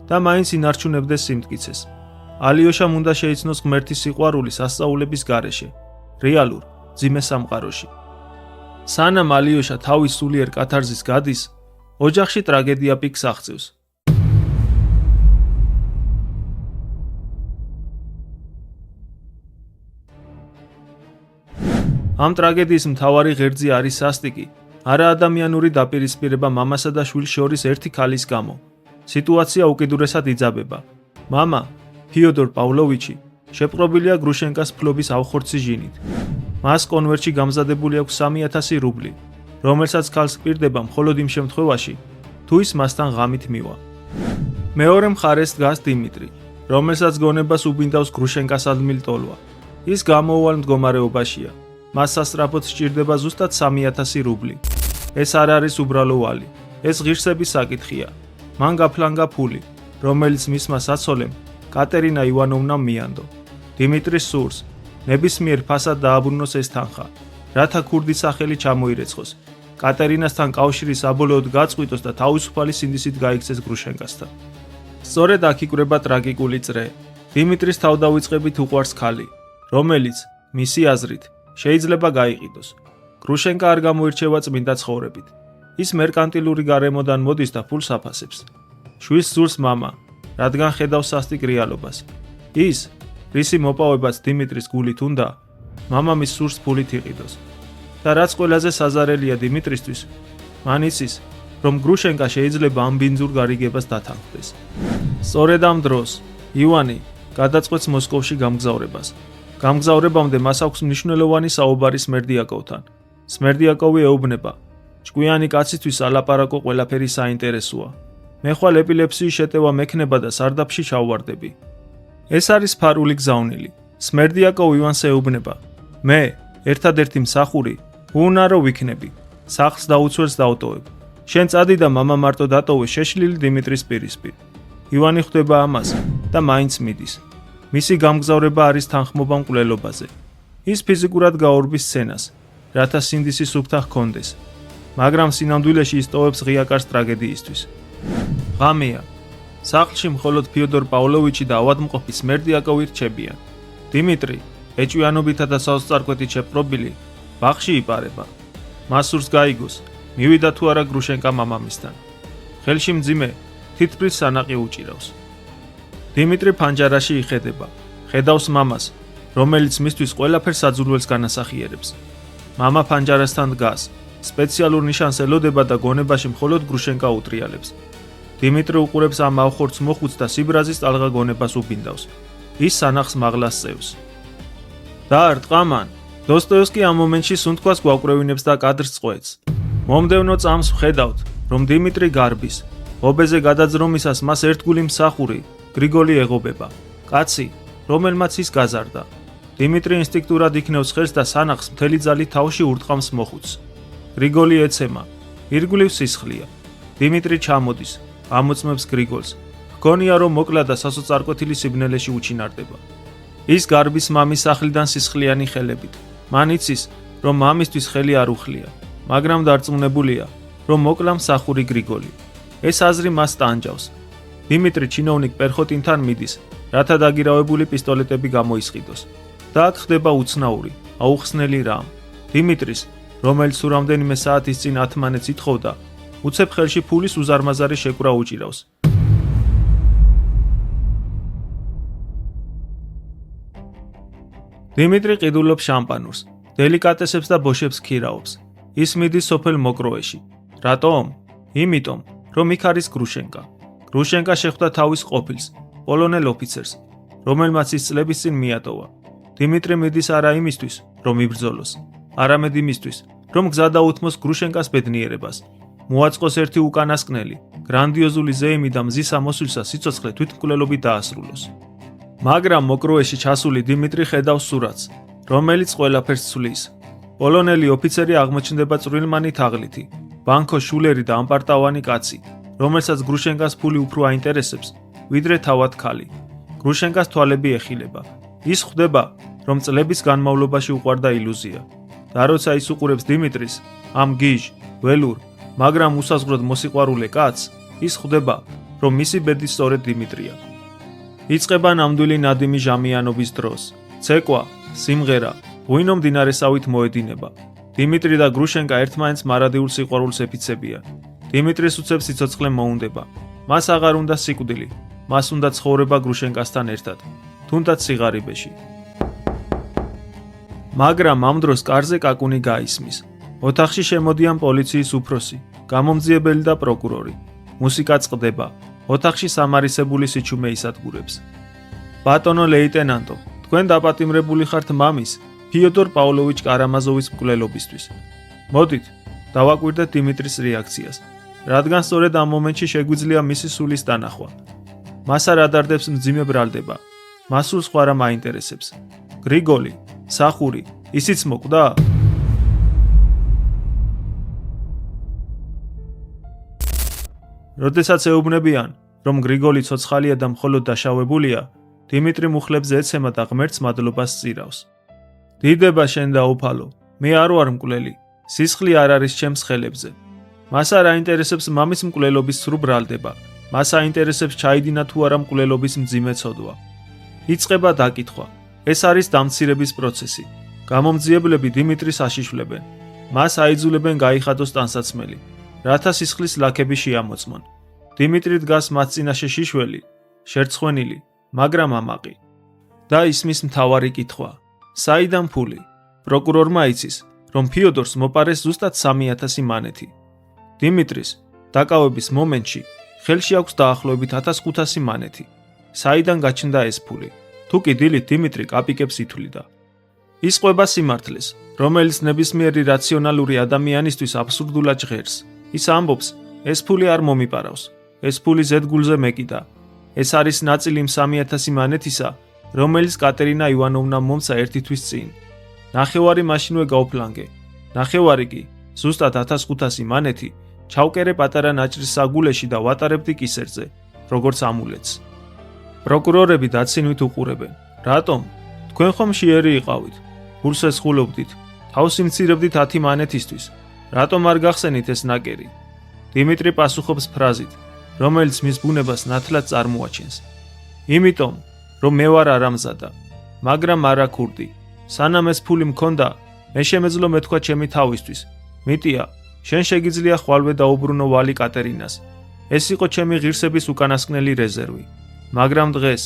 და მაინც ინარჩუნებდეს სიმტკიცეს. ალიოშამ უნდა შეიცნოს ღმერთის სიყვარული სასწაულების გარეშე, რეალურ, ძიმე სამყაროში. სანამ ალიოშა თავის სულიერ კათარზის გადის, ოჯახში ტრაგედია პიკს აღწევს. ამ ტრაგედიის მთავარი ღერძი არის სასტიკი, არაადამიანური დაპირისპირება მამასა და შვილს შორის ერთი ქალის გამო. სიტუაცია უკიდურესად იძაბება. მამა, ფიოდორ პავლოვიჩი, შეპყრობილია გრუშენკას ფლობის ავხორცი ჟინით. მას კონვერტში გამზადებული აქვს 3000 რუბლი, რომელსაც ქალს პირდება მხოლოდ იმ შემთხვევაში, თუ ის მასთან ღამით მივა. მეორე მხარეს დგას დიმიტრი, რომელსაც გონებას უბინდავს გრუშენკას ადმილ ტოლვა. ის გამოუვალ მდგომარეობაშია. მას სასწრაფოდ სჭირდება ზუსტად 3000 რუბლი. ეს არ არის უბრალო ვალი, ეს ღირსების საკითხია. მან გაფლანგა ფული, რომელიც მისმა საცოლემ კატერინა ივანოვნამ მიანდო. დიმიტრის სურს ნებისმიერ ფასად დააბრუნოს ეს თანხა, რათა ქურდის სახელი ჩამოირეცხოს, კატერინასთან კავშირი საბოლოოდ გაწყვიტოს და თავისუფალი სინდისით გაიქცეს გრუშენკასთან. სწორედ აქ იკვრება ტრაგიკული წრე. დიმიტრის თავდავიწყებით უყვარს ქალი, რომელიც, მისი აზრით, შეიძლება გაიყიდოს. გრუშენკა არ გამოირჩევა წმინდა ცხოვრებით. ის მერკანტილური გარემოდან მოდის და ფულს აფასებს. შვილს სურს მამა, რადგან ხედავს სასტიკ რეალობას. ის, რისი მოპოვებაც დიმიტრის გულით უნდა, მამამის სურს ფულით იყიდოს. და რაც ყველაზე საზარელია დიმიტრისთვის, მან იცის, რომ გრუშენკა შეიძლება ამ ბინძურ გარიგებას დათანხმდეს. სწორედ ამ დროს ივანი გადაწყვეტს მოსკოვში გამგზავრებას. გამგზავრებამდე მას აქვს მნიშვნელოვანი საუბარი სმერდიაკოვთან. სმერდიაკოვი ეუბნება, ჭკვიანი კაცისთვის ალაპარაკო ყველაფერი საინტერესოა. მე ხვალ ეპილეფსიის შეტევა მექნება და სარდაფში ჩავვარდები. ეს არის ფარული გზავნილი. სმერდიაკოვი ივანს ეუბნება, მე, ერთადერთი მსახური, უუნარო ვიქნები, სახლს დაუცველს დავტოვებ. შენ წადი და მამა მარტო დატოვე შეშლილი დიმიტრის პირისპირ. ივანი ხვდება ამას და მაინც მიდის. მისი გამგზავრება არის თანხმობა მკვლელობაზე. ის ფიზიკურად გაურბის სცენას, რათა სინდისი სუფთა ჰქონდეს, მაგრამ სინამდვილეში ის ტოვებს ღია კარს ტრაგედიისთვის. ღამეა. სახლში მხოლოდ ფიოდორ პავლოვიჩი და ავადმყოფი სმერდიაკოვი რჩებიან. დიმიტრი, ეჭვიანობითა და საოცწარკვეთით შეპყრობილი, ბაღში იპარება. მას სურს გაიგოს, მივიდა თუ არა გრუშენკა მამამისთან. ხელში მძიმე, თითბრის სანაყი უჭირავს. დიმიტრი ფანჯარაში იხედება, ხედავს მამას, რომელიც მისთვის ყველაფერს აძულველს განასახიერებს. მამა ფანჯარასთან დგას, სპეციალურ ნიშანს ელოდება და გონებაში მხოლოდ გრუშენკა უტრიალებს. დიმიტრი უყურებს ამ ავხორცს მოხუცს და სიბრაზის ტალღა გონებას უბინდავს. ის სანახს მაღლას წევს. დაარტყ ამან, დოსტოევსკი ამ მომენტში სუნთქვას გვაკვრევინებს და კადრს წყვეტს. მომდევნო წამს ვხედავთ, რომ დიმიტრი გარბის. ობეზე გადაძრომისას მას ერთგული მსახური, გრიგოლი ეღობება. კაცი, რომელმაც ის გაზარდა. დიმიტრი ინსტინქტურად იქნევს ხელს და სანახს მთელი ძალით თავში ურტყამს მოხუცს. გრიგოლი ეცემა, ირგვლივ სისხლია. დიმიტრი ჩამოდის, ამოწმებს გრიგოლს. ჰგონია რომ მოკლა და სასოწარკვეთილი სიბნელეში უჩინარდება. ის გარბის მამის სახლიდან სისხლიანი ხელებით. მან იცის, რომ მამისთვის ხელი არ უხლია, მაგრამ დარწმუნებულია, რომ მოკლა მსახური გრიგოლი. ეს აზრი მას ტანჯავს. დიმიტრი ჩინოვნიკ პერხოტინთან მიდის, რათა დაგირავებული პისტოლეტები გამოისყიდოს. და აქ ხდება უცნაური, აუხსნელი რამ. დიმიტრის, რომელიც სულ რამდენიმე საათის წინ ათმანეთს ითხოვდა, უცებ ხელში ფულის უზარმაზარი შეკვრა უჭირავს. დიმიტრი ყიდულობს შამპანურს, დელიკატესებს და ბოშებს ქირაობს. ის მიდის სოფელ მოკროეში. რატომ? იმიტომ, რომ იქ არის გრუშენკა. გრუშენკა შეხვდა თავის ყოფილს, პოლონელ ოფიცერს, რომელმაც ის წლების წინ მიატოვა. დიმიტრი მიდის არა იმისთვის, რომ იბრძოლოს, არამედ იმისთვის, რომ გზა დაუთმოს გრუშენკას ბედნიერებას. მოაწყოს ერთი უკანასკნელი, გრანდიოზული ზეიმი და მზის ამოსვლისა სიცოცხლე თვითმკვლელობით დაასრულოს. მაგრამ მოკროეში ჩასული დიმიტრი ხედავს სურათს, რომელიც ყველაფერს ცვლის. პოლონელი ოფიცერი აღმოჩნდება წვრილმანი თაღლითი, ბანკო შულერი და ამპარტავანი კაცი, რომელსაც გრუშენკას ფული უფრო აინტერესებს, ვიდრე თავად ქალი. გრუშენკას თვალები ეხილება. ის ხვდება, რომ წლების განმავლობაში უყვარდა ილუზია. და როცა ის უყურებს დიმიტრის, ამ გიჟ, ველურ, მაგრამ უსაზღვროდ მოსიყვარულე კაცს, ის ხვდება, რომ მისი ბედი სწორედ დიმიტრია. იწყება ნამდვილი ნადიმი ჟამიანობის დროს. ცეკვა, სიმღერა, ღვინო მდინარესავით მოედინება. დიმიტრი და გრუშენკა ერთმანეთს მარადიულ სიყვარულს ეფიცებიან. დიმიტრის უცებ სიცოცხლე მოუნდება. მას აღარ უნდა სიკვდილი, მას უნდა ცხოვრება გრუშენკასთან ერთად, თუნდაც სიღარიბეში. მაგრამ ამ დროს კარზე კაკუნი გაისმის. ოთახში შემოდიან პოლიციის უფროსი, გამომძიებელი და პროკურორი. მუსიკა წყდება. ოთახში სამარისებული სიჩუმე ისადგურებს. ბატონო ლეიტენანტო, თქვენ დაპატიმრებული ხართ მამის, ფიოდორ პავლოვიჩ კარამაზოვის მკვლელობისთვის. მოდით, დავაკვირდეთ დიმიტრის რეაქციას, რადგან სწორედ ამ მომენტში შეგვიძლია მისი სულის დანახვა. მას არ ადარდებს მძიმე ბრალდება. მას სულ სხვა რამ აინტერესებს. გრიგოლი, სახური, ისიც მოკვდა? როდესაც ეუბნებიან, რომ გრიგოლი ცოცხალია და მხოლოდ დაშავებულია, დიმიტრი მუხლებზე ეცემა და ღმერთს მადლობას სწირავს. დიდება შენ დაუფალო, მე არ ვარ მკვლელი, სისხლი არ არის ჩემს ხელებზე. მას არ აინტერესებს მამის მკვლელობის სრულ ბრალდება, მას აინტერესებს ჩაიდინა თუ არა მკვლელობის მძიმე ცოდვა. იწყება დაკითხვა. ეს არის დამცირების პროცესი. გამომძიებლები დიმიტრის აშიშვლებენ. მას აიძულებენ გაიხადოს ტანსაცმელი, რათა სისხლის ლაქები შეამოწმონ. დიმიტრი დგას მათ წინაშე შიშველი, შერცხვენილი, მაგრამ ამაყი. და ისმის მთავარი კითხვა. საიდან ფული? პროკურორმა იცის, რომ ფიოდორს მოპარეს ზუსტად 3000 მანეთი. დიმიტრის დაკავების მომენტში ხელში აქვს დაახლოებით 1500 მანეთი. საიდან გაჩნდა ეს ფული? თუ კი დილით დიმიტრი კაპიკებს ითვლიდა. ის ყვება სიმართლეს, რომელიც ნებისმიერი რაციონალური ადამიანისთვის აბსურდულად ჟღერს. ის ამბობს, ეს ფული არ მომიპარავს. ეს ფული ზედგულზე მეკიდა. ეს არის ნაწილი 3000 მანეთისა, რომელიც კატერინა ივანოვნა მომცა ერთი თვის წინ. ნახევარი მაშინვე გაუფლანგე. ნახევარი კი, ზუსტად 1500 მანეთი, ჩავკერე პატარა ნაჭრის საგულეში და ვატარებდი კისერზე, როგორც ამულეთს. პროკურორები დაცინვით უყურებენ. რატომ? თქვენ ხომ შეერი იყავით? ფულს ესხულობდით, თავს იმცირებდით 10 მანეთისთვის. რატომ არ გახსენით ეს ნაკერი? დიმიტრი პასუხობს ფრაზით, რომელიც მის ბუნებას ნათლად წარმოაჩენს. იმიტომ, რომ მე ვარ არამზადა, მაგრამ არა ქურდი. სანამ ეს ფული მქონდა, მე შემეძლო მეთქვა ჩემი თავისთვის. მიტია, შენ შეგიძლია ხვალვე დაუბრუნო ვალი კატერინას. ეს იყო ჩემი ღირსების უკანასკნელი რეზერვი. მაგრამ დღეს,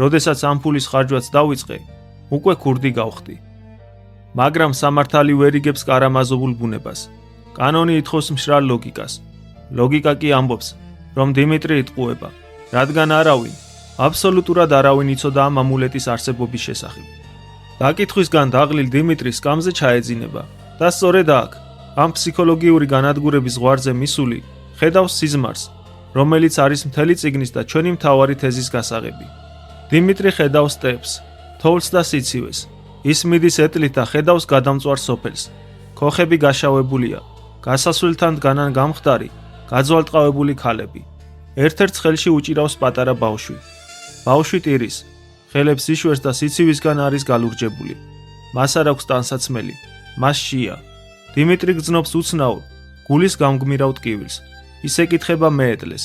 როდესაც ამ ფულის ხარჯვაც დავიწყე, უკვე ქურდი გავხდი. მაგრამ სამართალი ვერ იგებს კარამაზოვულ ბუნებას. კანონი ითხოვს მშრალ ლოგიკას. ლოგიკა კი ამბობს, რომ დიმიტრი იტყუება, რადგან არავინ, აბსოლუტურად არავინ იცოდა ამ ამულეტის არსებობის შესახებ. დაკითხვისგან დაღლილ დიმიტრის სკამზე ჩაეძინება და სწორედ აქ, ამ ფსიქოლოგიური განადგურების ზღვარზე მისული, ხედავს სიზმარს, რომელიც არის მთელი წიგნის და ჩვენი მთავარი თეზის გასაღები. დიმიტრი ხედავს სტეპს, თოვლს და სიცივეს. ის მიდის ეტლით და ხედავს გადამწვარ სოფელს. ქოხები გაშავებულია, გასასვლელთან დგანან გამხდარი, გაძვალტყავებული ქალები. ერთ-ერთ ხელში უჭირავს პატარა ბავშვი. ბავშვი ტირის, ხელებს იშვერს და სიცივისგან არის გალურჯებული. მას არ აქვს ტანსაცმელი, მას შია. დიმიტრი გრძნობს უცნაურ, გულის გამგმირავ ტკივილს. ის ეკითხება მეეტლეს.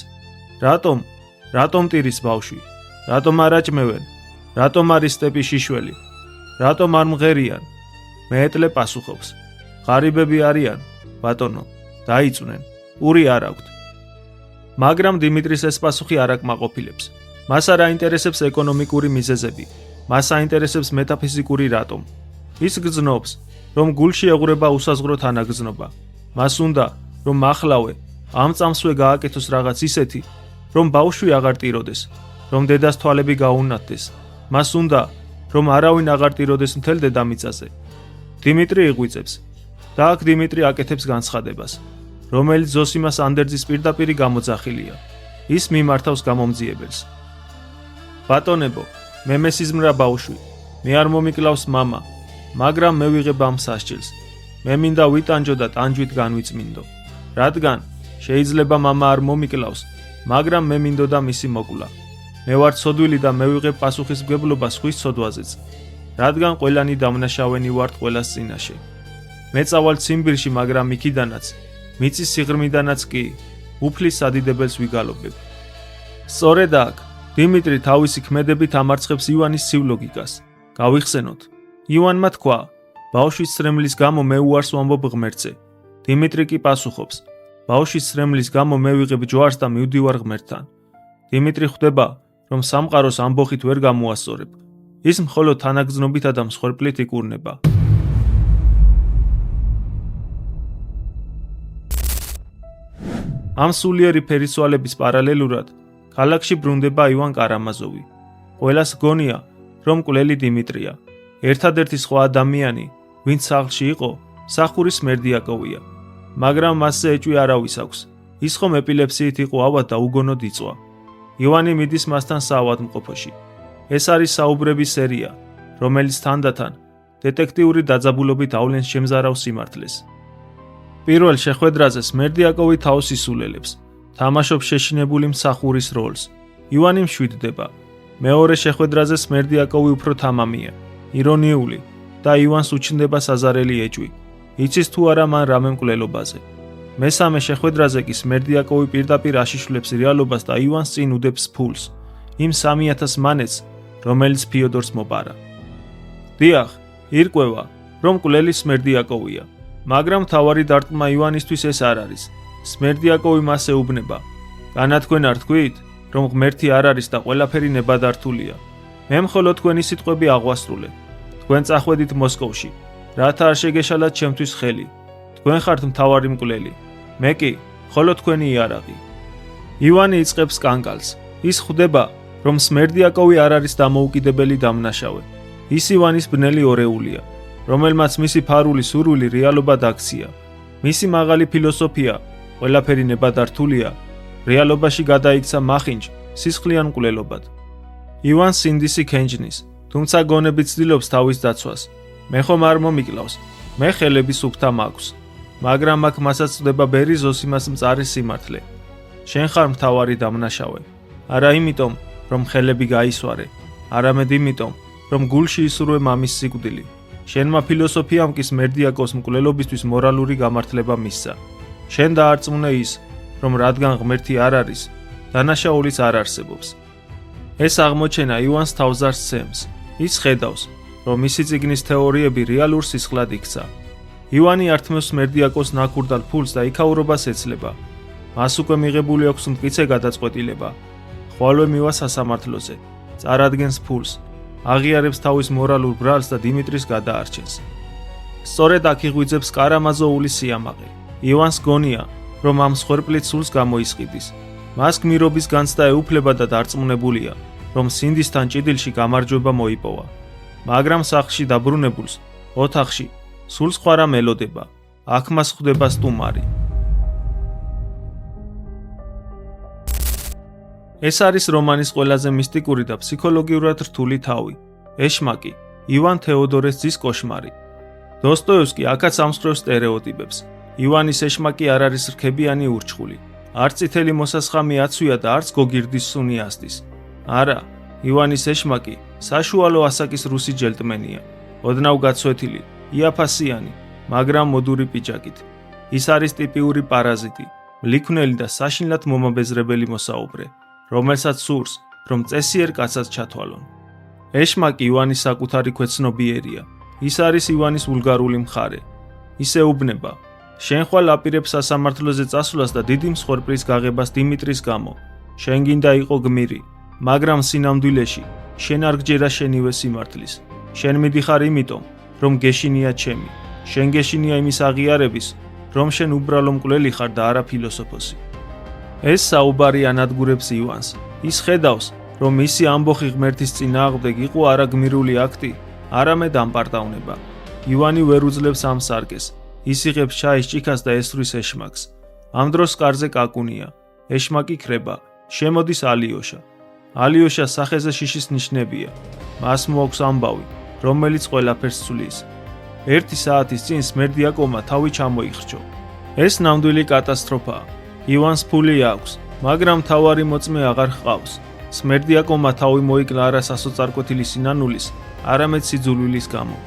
რატომ ტირის ბავშვი? რატომ არ აჭმევენ? რატომ არის სტეპის შიშველი? რატომ არ მღერიან? მეეტლე პასუხობს. ღარიბები არიან, ბატონო, დაიწვნენ, პური არ აქვთ. მაგრამ დიმიტრის ეს პასუხი არ აკმაყოფილებს. მას არ აინტერესებს ეკონომიკური მიზეზები, მას აინტერესებს მეტაფიზიკური რატომ. ის გრძნობს, რომ გულში ეღურება უსაზღრო თანაგრძნობა. მას უნდა, რომ ახლავე, ამ წამსვე გააკეთოს რაღაც ისეთი, რომ ბავშვი აღარ ტიროდეს, რომ დედას თვალები გაუნათდეს. მას უნდა, რომ არავინ აღარ ტიროდეს მთელ დედამიწაზე. დიმიტრი იღვიწებს და აქ დიმიტრი აკეთებს განცხადებას, რომელიც ზოსიმას ანდერძის პირდაპირი გამოძახილია. ის მიმართავს გამომძიებელს. ბატონებო, მე მესიზმრა ბავშვი, მე არ მომიკლავს მამა, მაგრამ მე ვიღებ ამ სასჯელს. მე მინდა ვიტანჯო და ტანჯვით განვიწმინდო. რადგან შეიძლება მამა არ მომიკლავს, მაგრამ მე მინდოდა მისი მოკლა. მე ვარ ცოდვილი და მე ვიღებ პასუხისმგებლობა სხვის ცოდვაზეც, რადგან ყველანი დამნაშავენი ვართ ყველას წინაშე. მე წავალ ციმბირში, მაგრამ იქიდანაც, მიწის სიღრმიდანაც კი, უფლის სადიდებელს ვიგალობებ. სწორედ აქ, დიმიტრი თავისი ქმედებით ამარცხებს ივანის სივლოგიკას. გავიხსენოთ, ივანმა თქვა, ბავშვის სრემლის გამო მე უარს ვამბობ ღმერთზე. დიმიტრი კი პასუხობს, ბავშვის სრემლის გამო მე ვიღებ ჯვარს და მივდივარ ღმერთთან. დიმიტრი ხვდება, რომ სამყაროს ამბოხით ვერ გამოასწორებ. ის მხოლოდ თანაგრძნობითა და მსხვერპლით იკურნება. ამ სულიერი ფერისვალების პარალელურად ქალაქში ბრუნდება ივან კარამაზოვი. ყველას გონია, რომ მკვლელი დიმიტრია. ერთადერთი სხვა ადამიანი, ვინც სახლში იყო, მსახური სმერდიაკოვია. მაგრამ მასზე ეჭვი არავის აქვს. ის ხომ ეპილეფსიით იყო ავად და უგონოდ იწვა. ივანი მიდის მასთან საავადმყოფოში. ეს არის საუბრების სერია, რომელიც თანდათან დეტექტიური დაძაბულობით ავლენს შემზარავ სიმართლეს. პირველ შეხვედრაზე სმერდიაკოვი თავს ისულელებს, თამაშობს შეშინებული მსახურის როლს. ივანი მშვიდდება. მეორე შეხვედრაზე სმერდიაკოვი უფრო თამამია, ირონიული და ივანს უჩნდება საზარელი ეჭვი. იცის თუ არა მან რამე მკვლელობაზე. მესამე შეხვედრაზე კი სმერდიაკოვი პირდაპირ აშიშვლებს რეალობას და ივანს წინ უდებს ფულს, იმ 3000 მანეთს, რომელიც ფიოდორს მოპარა. დიახ, ირკვევა, რომ მკვლელი სმერდიაკოვია, მაგრამ მთავარი დარტყმა ივანისთვის ეს არ არის. სმერდიაკოვი მას ეუბნება. განათქვენ არ თქვით, რომ ღმერთი არ არის და ყველაფერი ნებადართულია. მე მხოლოდ თქვენი სიტყვები აღვასრულე. თქვენ წახვედით მოსკოვში, რათა არ შეგეშალათ ჩემთვის ხელი. თქვენ ხართ მთავარი მკვლელი. მე კი, მხოლოდ თქვენი იარაღი. ივანი იწყებს კანკალს. ის ხვდება, რომ სმერდიაკოვი არ არის დამოუკიდებელი დამნაშავე. ის ივანის ბნელი ორეულია, რომელმაც მისი ფარული სურვილი რეალობად აქცია. მისი მაღალი ფილოსოფია, ყველაფერი ნებადართულია, რეალობაში გადაიქცა მახინჯ სისხლიან მკვლელობად. ივანს სინდისი ქენჯნის, თუმცა გონებით ცდილობს თავის დაცვას. მე ხომ არ მომიკლავს, მე ხელები სუფთა მაქვს. მაგრამ აქ მასაც წდება ბერიზოს იმას მწარი სიმართლე. შენ ხარ მთავარი დამნაშავე. არა იმიტომ, რომ ხელები გაისვარე, არამედ იმიტომ, რომ გულში ისურვე მამის სიკვდილი. შენმა ფილოსოფიამ კი სმერდიაკოს მკვლელობისთვის მორალური გამართლება მისცა. შენ დაარწმუნე ის, რომ რადგან ღმერთი არ არის, დანაშაულიც არ არსებობს. ეს აღმოჩენა ივანს თავზარს სცემს. ის ხედავს, რომ მისი წიგნის თეორიები რეალურ სისხლად იქცა. ივანი ართმევს სმერდიაკოს ნაკურდალ ფულს და იქაურობას ეცლება. მას უკვე მიღებული აქვს მტკიცე გადაწყვეტილება. ხვალვე მივა სასამართლოზე, წარადგენს ფულს, აღიარებს თავის მორალურ ბრალს და დიმიტრის გადაარჩენს. სწორედ აქ იღვიძებს კარამაზოულის სიამაყე. ივანს გონია, რომ ამ მსხვერპლით სულს გამოისყიდის. მას გმირობის განცდა ეუფლება და დარწმუნებულია, რომ სინდისთან ჭიდილში გამარჯვება მოიპოვა. მაგრამ სახლში დაბრუნებულს, ოთახში, სულ სხვა რამ ელოდება. აქ მას ხვდება სტუმარი. ეს არის რომანის ყველაზე მისტიკური და ფსიქოლოგიურად რთული თავი. ეშმაკი, ივან თეოდორეს ძის კოშმარი. დოსტოევსკი აქაც ამსხვრევს სტერეოტიპებს. ივანის ეშმაკი არ არის რქებიანი ურჩხული. არც წითელი მოსასხამი აცვია და არც გოგირდის სუნი ასდის. არა, ივანის ეშმაკი საშუალო ასაკის რუსი ჯელტმენია. ოდნავ გაცვეთილი, იაფასიანი, მაგრამ მოდური პიჭაკით. ის არის ტიპიური პარაზიტი, მლიქვნელი და საშინლად მომაბეზრებელი მოსაუბრე, რომელსაც სურს, რომ წესიერ კაცად ჩათვალონ. ეშმაკი ივანის საკუთარი ქვეცნობიერია. ის არის ივანის ვულგარული მხარე. ის ეუბნება, შენ ხვალ აპირებს სასამართლოზე წასვლას და დიდი მსხვერპლის გაღებას დიმიტრის გამო. შენ გინდა იყო გმირი, მაგრამ სინამდვილეში შენ არ გჯერა შენივე სიმართლის. შენ მიდიხარ იმიტომ, რომ გეშინია ჩემი. შენ გეშინია იმის აღიარების, რომ შენ უბრალო მკვლელი ხარ და არა ფილოსოფოსი. ეს საუბარი ანადგურებს ივანს. ის ხედავს, რომ მისი ამბოხი ღმერთის წინააღმდეგ იყო არა გმირული აქტი, არამედ ამპარტავნება. ივანი ვერ უძლებს ამ სარკეს. ის იღებს ჩაის ჭიქას და ესვრის ეშმაკს. ამ დროს კარზე კაკუნია. ეშმაკი ქრება. შემოდის ალიოშა. ალიოშას სახეზე შიშის ნიშნებია. მას მოაქვს ამბავი, რომელიც ყველაფერს ცვლის. 1 საათის წინ სმერდიაკოვმა თავი ჩამოიხრჩო. ეს ნამდვილი კატასტროფაა. ივანს ფული აქვს, მაგრამ მთავარი მოწმე აღარ ჰყავს. სმერდიაკოვმა თავი მოიკლა არა სასოწარკვეთილი სინანულის, არამედ სიძულვილის გამო.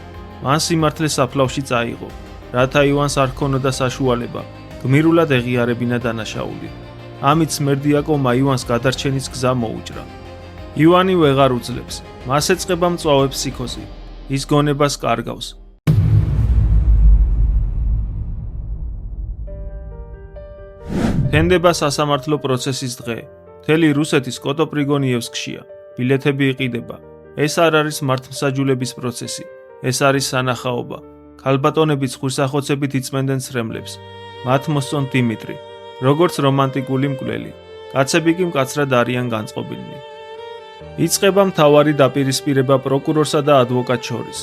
მან სიმართლე საფლავში წაიღო, რათა ივანს არ ჰქონოდა საშუალება გმირულად ეღიარებინა დანაშაული. ამით სმერდიაკოვმა ივანს გადარჩენის გზა მოუჭრა. ივანი ვეღარ უძლებს, მას ეწყება მწვავე ფსიქოზი. ის გონებას კარგავს. თენდება სასამართლო პროცესის დღე. მთელი რუსეთის კოტოპრიგონიევსკშია. ბილეთები იყიდება. ეს არ არის მართლმსაჯულების პროცესი. ეს არის სანახაობა. ქალბატონები ცხვირსახოცებით იწმენდნენ ცრემლებს. მათ მოსწონთ დიმიტრი. როგორც რომანტიკული მკვლელი, კაცები კი მკაცრად არიან განწყობილნი. იწყება მთავარი დაპირისპირება პროკურორსა და ადვოკატს შორის.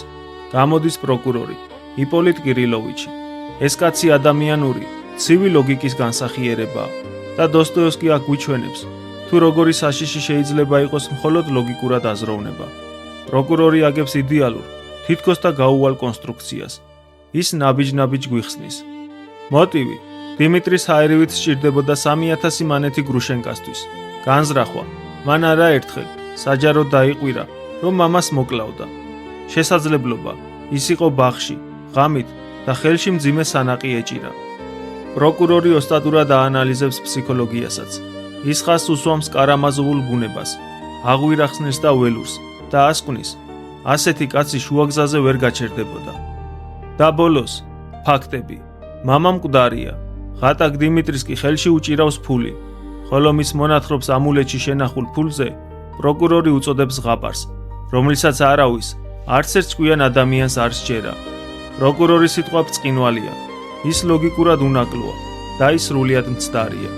გამოდის პროკურორი იპოლიტ კირილოვიჩი. ეს კაცი ადამიანური, ცივი ლოგიკის განსახიერებაა და დოსტოევსკი აქ გვიჩვენებს, თუ როგორი საშიში შეიძლება იყოს მხოლოდ ლოგიკურად აზროვნება. პროკურორი აგებს იდეალურ, თითქოს და გაუვალ კონსტრუქციას. ის ნაბიჯ-ნაბიჯ გვიხსნის. მოტივი: დიმიტრის ჰაერივით სჭირდებოდა 3000 მანეთი გრუშენკასთვის. განზრახვა: მან არაერთხელ საჯაროდ დაიყვირა, რომ მამას მოკლავდა. შესაძლებლობა: ის იყო ბაღში, ღამით და ხელში მძიმე სანაყი ეჭირა. პროკურორი ოსტატურად აანალიზებს ფსიქოლოგიასაც. ის ხას უსვამს კარამაზოვულ ბუნებას, აღვირახსნეს და ველურს და ასკვნის, ასეთი კაცი შუაგზაზე ვერ გაჩერდებოდა. და ბოლოს, ფაქტები. მამა მკვდარია. ღატაკ დიმიტრის კი ხელში უჭირავს ფული, ხოლო მის მონათხრობს ამულეთში შენახულ ფულზე პროკურორი უწოდებს ზღაპარს, რომლისაც არავის, არც ერთ ჭკვიან ადამიანს არ სჯერა. პროკურორის სიტყვა ბრწყინვალეა, ის ლოგიკურად უნაკლოა და ის სრულიად მცდარია.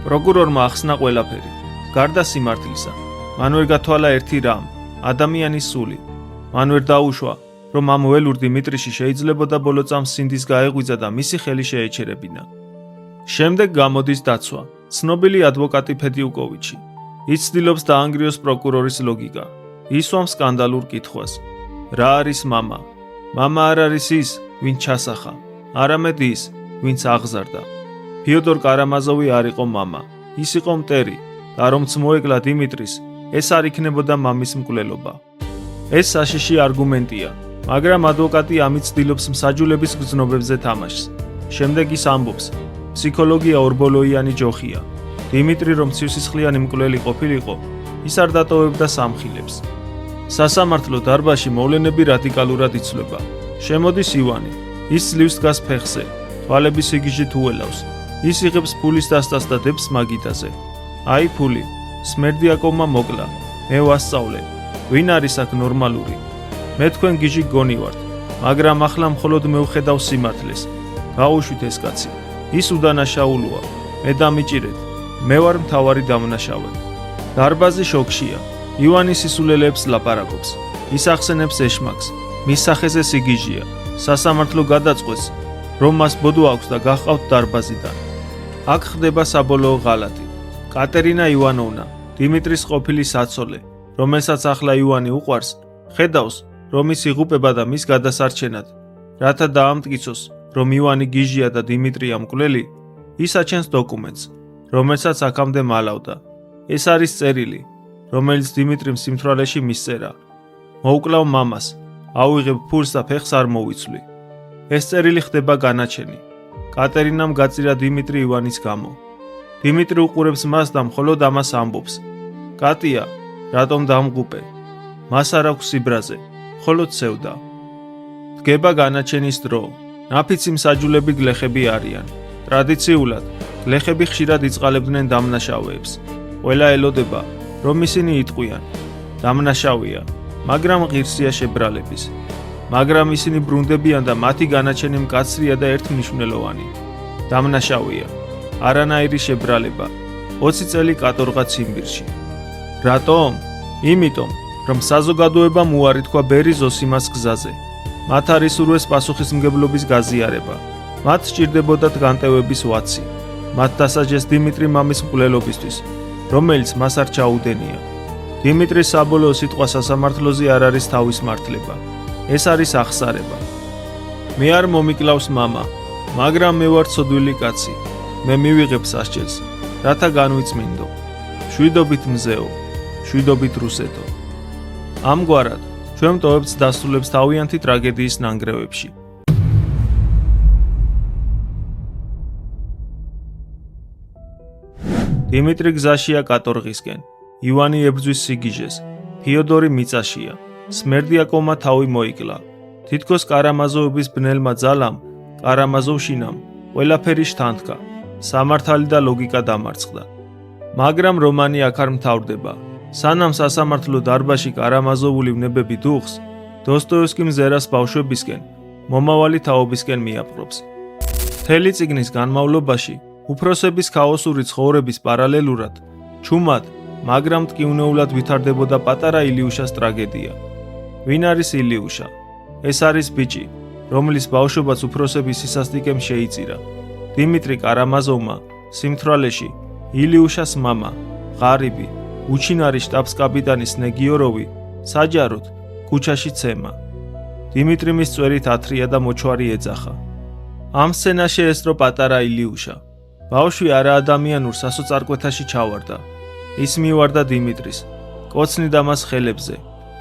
პროკურორმა ახსნა ყველაფერი, გარდა სიმართლისა. მან ვერ გათვალა ერთი რამ, ადამიანის სული. მან ვერ დაუშვა, რომ ამ ველურ დიმიტრიში შეიძლებოდა ბოლო წამს სინდის გაეღვიძა და მისი ხელი შეეჩერებინა. შემდეგ გამოდის დაცვა, ცნობილი ადვოკატი ფედიუკოვიჩი. ის ცდილობს დაანგრიოს პროკურორის ლოგიკა. ისვამს სკანდალურ კითხვას. რა არის მამა? მამა არ არის ის, ვინც ჩასახა, არამედ ის, ვინც აღზარდა. ფიოდორ კარამაზოვი არ იყო მამა, ის იყო მტერი და რომც მოეკლა დიმიტრის, ეს არ იქნებოდა მამის მკვლელობა. ეს საშიში არგუმენტია, მაგრამ ადვოკატი ამით ცდილობს მსაჯულების გრძნობებზე თამაშს. შემდეგ ის ამბობს, ფსიქოლოგია ორბოლოიანი ჯოხია. დიმიტრი რომ ცივსისხლიანი მკვლელი ყოფილიყო, ის არ დატოვებდა სამხილებს. სასამართლო დარბაზში მოვლენები რადიკალურად იცვლება. შემოდის ივანი, ის ძლივს დგას ფეხზე, თვალები სიგიჟით უელავს. ის იღებს ფულის დასტას და დებს მაგიდაზე. აი ფული, სმერდიაკოვმა მოკლა, მე ვასწავლე, ვინ არის აქ ნორმალური? მე თქვენ გიჟი გონივართ, მაგრამ ახლა მხოლოდ მევხედავ სიმართლეს. გაუშვით ეს კაცი, ის უდანაშაულოა, მე დამიჭირეთ, მე ვარ მთავარი დამნაშავე. დარბაზი შოქშია, ივანი სისულელეებს ლაპარაკობს, ის ახსენებს ეშმაკს, მის სახეზე სიგიჟია, სასამართლო გადაწყვეტს, რომ მას ბოდო აქვს და გაჰყავთ დარბაზიდან. აქ ხდება საბოლოო ღალატი. კატერინა ივანოვნა, დიმიტრის ყოფილი საცოლე, რომელსაც ახლა ივანი უყვარს, ხედავს, რომ ის იღუპება და მის გადასარჩენად, რათა დაამტკიცოს, რომ ივანი გიჟია და დიმიტრია მკვლელი, ის აჩენს დოკუმენტს, რომელსაც აქამდე მალავდა. ეს არის წერილი, რომელიც დიმიტრიმ სიმთვრალეში მისწერა. მოუკლავ მამას, ავიღებ ფულს და ფეხს არ მოვიცვლი. ეს წერილი ხდება განაჩენი. კატერინამ გაწირა დიმიტრი ივანის გამო. დიმიტრი უყურებს მას და მხოლოდ ამას ამბობს. კატია, რატომ დამღუპე? მას არ აქვს სიბრაზე, მხოლოდ სევდა. დგება განაჩენის დრო. ნაფიცი მსაჯულები გლეხები არიან. ტრადიციულად, გლეხები ხშირად იწყალებდნენ დამნაშავეებს. ყველა ელოდება, რომ ისინი იტყვიან. დამნაშავეა, მაგრამ ღირსია შებრალების. მაგრამ ისინი ბრუნდებიან და მათი განაჩენი მკაცრია და ერთმნიშვნელოვანი. დამნაშავეა, არანაირი შებრალება, 20 წელი კატორღა ციმბირში. რატომ? იმიტომ, რომ საზოგადოებამ უარი თქვა ბერი ზოსიმას გზაზე. მათ არის ურვეს პასუხისმგებლობის გაზიარება. მათ სჭირდებოდათ განტევების ვაცი. მათ დასაჯეს დიმიტრი მამის მკვლელობისთვის, რომელიც მას არ ჩაუდენია. დიმიტრის საბოლოო სიტყვა სასამართლოზე არ არის თავის მართლება. ეს არის ახსარება. მე არ მომიკლავს მამა, მაგრამ მე ვარ ცოდვილი კაცი. მე მივიღებ სასჯელს, რათა განვიწმინდო. შვიდობით მზეო, შვიდობით რუსეთო. ამგვარად, ჩვენ მტოვებთ დასრულებს თავიანთი ტრაგედიის ნანგრევებში. დიმიტრი გზაშია კატორღისკენ, ივანი ებრძვის სიგიჟეს, ფიოდორი მიწაშია, სმერდიაკოვმა თავი მოიკლა. თითქოს კარამაზოვების ბნელმა ძალამ, კარამაზოვშინამ, ყველაფერი შთანთქა, სამართალი და ლოგიკა დამარცხდა. მაგრამ რომანი აქ არ მთავრდება. სანამ სასამართლო დარბაზში კარამაზოვული ვნებები დუხს, დოსტოევსკი მზერას ბავშვებისკენ, მომავალი თაობისკენ მიაპყრობს. მთელი წიგნის განმავლობაში უფროსების ქაოსური ცხოვრების პარალელურად, ჩუმად, მაგრამ მტკივნეულად ვითარდებოდა პატარა ილიუშას ტრაგედია. ვინ არის ილიუშა? ეს არის ბიჭი, რომლის ბავშვობაც უფროსების სისასტიკემ შეიწირა. დიმიტრი კარამაზოვმა სიმთვრალეში ილიუშას მამა, ღარიბი, უჩინარი შტაბს-კაპიტანი სნეგიოროვი საჯაროდ ქუჩაში ცემა. დიმიტრი მის წვერით ათრია და მოჩვარი ეძახა. ამ სცენაში ესწრო პატარა ილიუშა. ბავშვი არაადამიანურ სასოწარკვეთაში ჩავარდა. ის მივარდა დიმიტრის, კოცნიდა მას ხელებზე,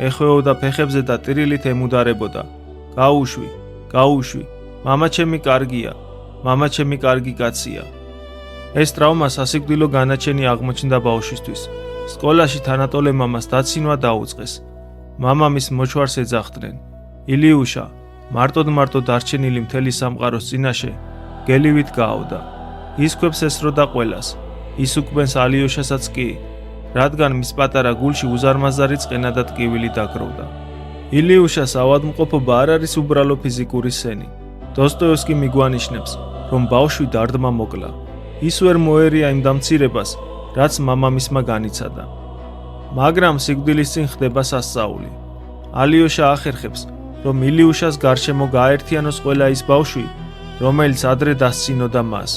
ეხვეოდა ფეხებზე და ტირილით ემუდარებოდა. გაუშვი, გაუშვი, მამა ჩემი კარგია, მამა ჩემი კარგი კაცია. ეს ტრავმა სასიკვდილო განაჩენი აღმოჩნდა ბავშვისთვის. სკოლაში თანატოლებმა მას დაცინვა დაუწყეს. მამამის მოჩვარს ეძახდნენ. ილიუშა, მარტოდ დარჩენილი მთელი სამყაროს წინაშე, გელივით გაავდა. ის ქვებს ესროდა ყველას, ის უკბენს ალიოშასაც კი, რადგან მის პატარა გულში უზარმაზარი წყენა და ტკივილი დაგროვდა. ილიუშას ავადმყოფობა არ არის უბრალო ფიზიკური სენი. დოსტოევსკი მიგვანიშნებს, რომ ბავშვი დარდმა მოკლა. ის ვერ მოერია იმ დამცირებას, რაც მამამისმა განიცადა. მაგრამ სიკვდილის წინ ხდება სასწაული. ალიოშა ახერხებს, რომ ილიუშას გარშემო გააერთიანოს ყველა ის ბავშვი, რომელიც ადრე დასცინოდა მას.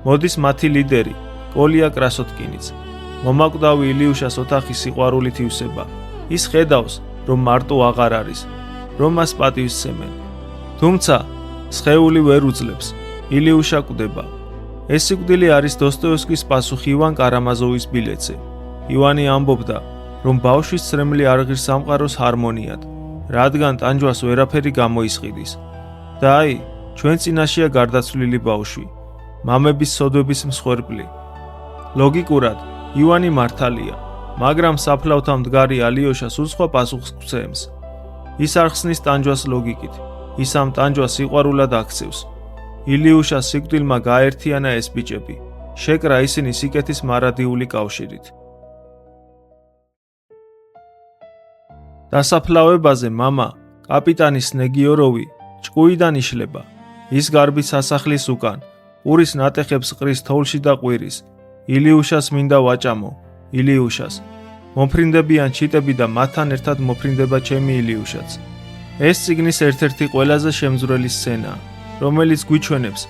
მოდის მათი ლიდერი, კოლია კრასოტკინიც. მომაკვდავი ილიუშას ოთახი სიყვარულით ივსება. ის ხედავს, რომ მარტო აღარ არის, რომ მას პატივსცემენ. თუმცა, სხეული ვერ უძლებს, ილიუშა კვდება. ეს სიკვდილი არის დოსტოევსკის პასუხი ივან კარამაზოვის ბილეთზე. ივანი ამბობდა, რომ ბავშვის ცრემლი არ ღირს სამყაროს ჰარმონიად, რადგან ტანჯვას ვერაფერი გამოისყიდის. და აი, ჩვენ წინაშეა გარდაცვლილი ბავშვი, მამების სოდვების მსხვერპლი. ლოგიკურად, ივანი მართალია, მაგრამ საფლავთან მდგარი ალიოშა სულ სხვა პასუხს გვცემს. ის არ ხსნის ტანჯვას ლოგიკით, ის ამ ტანჯვას სიყვარულად აქცევს. ილიუშას სიკვდილმა გააერთიანა ეს ბიჭები, შეკრა ისინი სიკეთის მარადიული კავშირით. დასაფლავებაზე მამა, კაპიტანი სნეგიოროვი, ჭკუიდან იშლება. ის გარბის სასახლის უკან, პურის ნატეხებს ყრის თოვლში და ყვირის. ილიუშას მინდა ვაჭამო, ილიუშას. მომფრინდებიან ჩიტები და მათთან ერთად მოფრინდება ჩემი ილიუშაც. ეს წიგნის ერთ-ერთი ყველაზე შემძვრელი სცენაა, რომელიც გვიჩვენებს,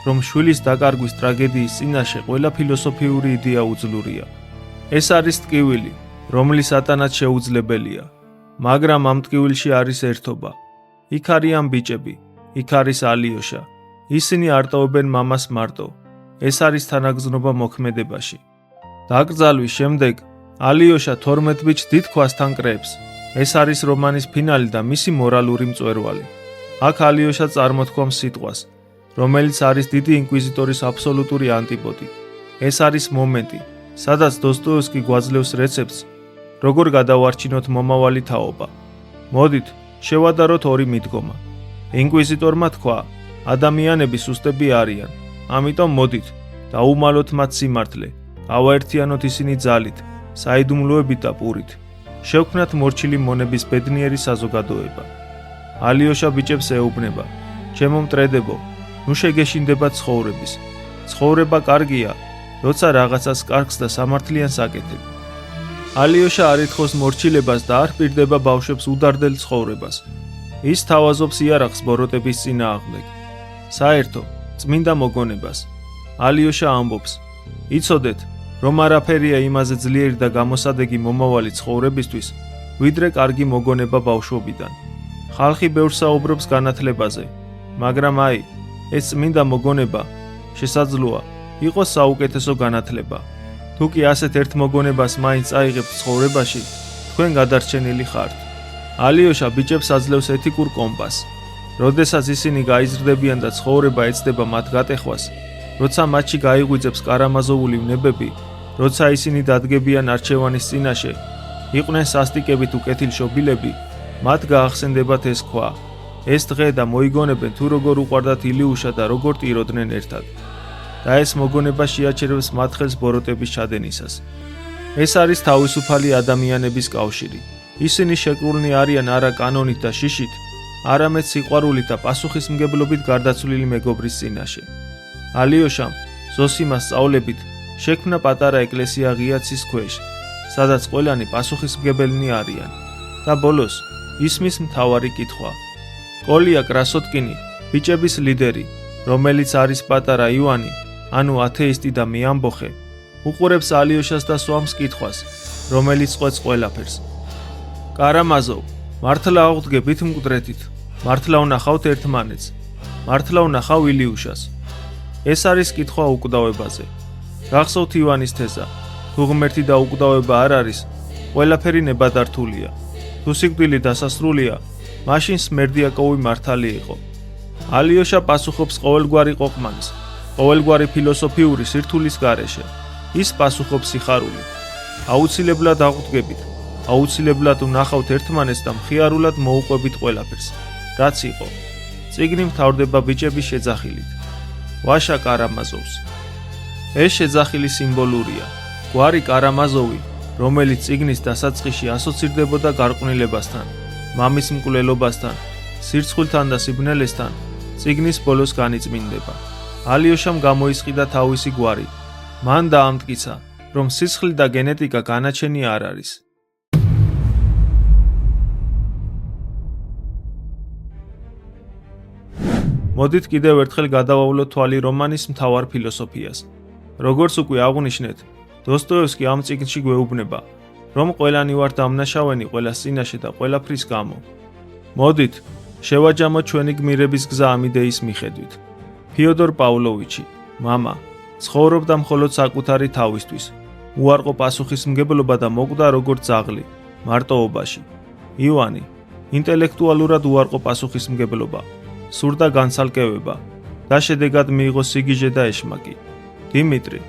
რომ შვილის დაკარგვის ტრაგედიის წინაშე ყველა ფილოსოფიური იდეა უძლურია. ეს არის ტკივილი, რომლის ატანაც შეუძლებელია, მაგრამ ამ ტკივილში არის ერთობა. იქ არიან ბიჭები, იქ არის ალიოშა. ისინი არტოვებენ მამას მარტო. ეს არის თანაგზნობა მოქმედებაში. დაკრძალვის შემდეგ ალიოშა 12 ბიჭს დიდ ქვასთან კრებს. ეს არის რომანის ფინალი და მისი მორალური მწვერვალი. აქ ალიოშა წარმოთქვამს სიტყვას, რომელიც არის დიდი ინკვიზიტორის აბსოლუტური ანტიპოდი. ეს არის მომენტი, სადაც დოსტოევსკი გვაძლევს რეცეპტს, როგორ გადავარჩინოთ მომავალი თაობა. მოდით, შევადაროთ ორი მიდგომა. ინკვიზიტორმა თქვა, ადამიანები სუსტები არიან, ამიტომ მოდით, დაუმალოთ მათ სიმართლე, გავაერთიანოთ ისინი ძალით, საიდუმლოებით და პურით. შევქმნათ მორჩილი მონების ბედნიერი საზოგადოება. ალიოშა ბიჭებს ეუბნება, ჩემო მტრედებო, ნუ შეგეშინდება ცხოვრების. ცხოვრება კარგია, როცა რაღაცას კარგს და სამართლიანს აკეთებ. ალიოშა არ ითხოვს მორჩილებას და არ პირდება ბავშვებს უდარდელ ცხოვრებას. ის თავაზობს იარაღს ბოროტების წინააღმდეგ. საერთო, წმინდა მოგონებას. ალიოშა ამბობს, იცოდეთ, რომ არაფერია იმაზე ძლიერი და გამოსადეგი მომავალი ცხოვრებისთვის, ვიდრე კარგი მოგონება ბავშვობიდან. ხალხი ბევრს საუბრობს განათლებაზე, მაგრამ აი, ეს წმინდა მოგონება შესაძლოა იყოს საუკეთესო განათლება. თუ კი ასეთ ერთ მოგონებას მაინც წაიღებთ ცხოვრებაში, თქვენ გადარჩენილი ხართ. ალიოშა ბიჭებს აძლევს ეთიკურ კომპასს. როდესაც ისინი გაიზრდებიან და ცხოვრება ეცდება მათ გატეხვას, როცა მათში გაიღვიძებს კარამაზოვული ვნებები, როცა ისინი დადგებიან არჩევანის წინაშე, იყვნენ სასტიკებით უკეთილშობილები, მათ გაახსენდებათ ეს ქვა, ეს დღე და მოიგონებენ თუ როგორ უყვარდათ ილიუშა და როგორ ტიროდნენ ერთად. და ეს მოგონება შეაჩერებს მათ ხელს ბოროტების ჩადენისას. ეს არის თავისუფალი ადამიანების კავშირი. ისინი შეკრულნი არიან არა კანონით და შიშით, არამედ სიყვარულით და პასუხისმგებლობით გარდაცვლილი მეგობრის წინაშე. ალიოშამ ზოსიმას სწავლებით შექმნა პატარა ეკლესია ღიაცის ქვეშ, სადაც ყველანი პასუხისმგებელნი არიან და ბოლოს ისმის მთავარი კითხვა. კოლია კრასოტკინი, ბიჭების ლიდერი, რომელიც არის პატარა ივანი, ანუ ათეისტი და მეამბოხე, უყურებს ალიოშას და სვამს კითხვას, რომელიც ყვეც ყველაფერს. კარამაზოვ, მართლა აღდგებით მკვდრეთით, მართლა ვნახავთ ერთმანეთს, მართლა ვნახავ ილიუშას. ეს არის კითხვა უკვდავებაზე. გახსოვთ ივანის თეზა, თუ ღმერთი და უკვდავება არ არის, ყველაფერი ნებადართულია. თუ სიკვდილი დასასრულია, მაშინ სმერდიაკოვი მართალი იყო. ალიოშა პასუხობს ყოველგვარი ყოყმანის, ყოველგვარი ფილოსოფიური სირთულის გარეშე. ის პასუხობს სიხარულით. აუცილებლად აღდგებით, აუცილებლად ვნახავთ ერთმანეთს და მხიარულად მოუყვებით ყველაფერს, რაც იყო. წიგნი მთავრდება ბიჭების შეძახილით. ვაშა კარამაზოვს. ეს შეძახილი სიმბოლურია. გვარი კარამაზოვი, რომელიც წიგნის დასაწყისში ასოცირდებოდა გარყვნილებასთან, მამის მკვლელობასთან, სირცხვილთან და სიბნელესთან, წიგნის ბოლოს განიწმინდება. ალიოშამ გამოისყიდა თავისი გვარი. მან დაამტკიცა, რომ სისხლი და გენეტიკა განაჩენი არ არის. მოდით კიდევ ერთხელ გადავავლოთ თვალი რომანის მთავარ ფილოსოფიას. როგორც უკვე აღვნიშნეთ, დოსტოევსკი ამ წიგნში გვეუბნება, რომ ყველანი ვართ დამნაშავენი ყველას წინაშე და ყველაფრის გამო. მოდით, შევაჯამოთ ჩვენი გმირების გზა ამ იდეის მიხედვით. ფიოდორ პავლოვიჩი, მამა, ცხოვრობდა მხოლოდ საკუთარი თავისთვის, უარყო პასუხისმგებლობა და მოკვდა როგორც ძაღლი, მარტოობაში. ივანი, ინტელექტუალურად უარყო პასუხისმგებლობა, სურდა განცალკევება და შედეგად მიიღო სიგიჟე და ეშმაკი. დიმიტრი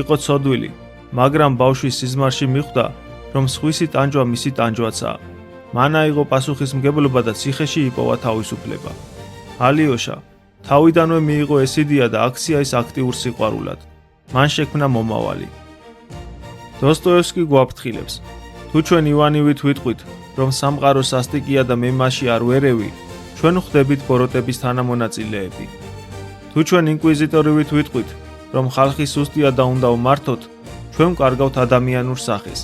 იყო ცოდვილი, მაგრამ ბავშვის სიზმარში მიხვდა, რომ სხვისი ტანჯვა მისი ტანჯვაცაა. მან აიღო პასუხისმგებლობა და ციხეში იპოვა თავისუფლება. ალიოშა თავიდანვე მიიღო ეს იდეა და აქცია ის აქტიურ სიყვარულად. მან შექმნა მომავალი. დოსტოევსკი გვაფრთხილებს, თუ ჩვენ ივანივით ვიტყვით, რომ სამყარო სასტიკია და მე მასში არ ვერევი, ჩვენ ვხდებით ბოროტების თანამონაწილეები. თუ ჩვენ ინკვიზიტორივით ვიტყვით, რომ ხალხი სუსტია და უნდა ვმართოთ, ჩვენ ვკარგავთ ადამიანურ სახეს.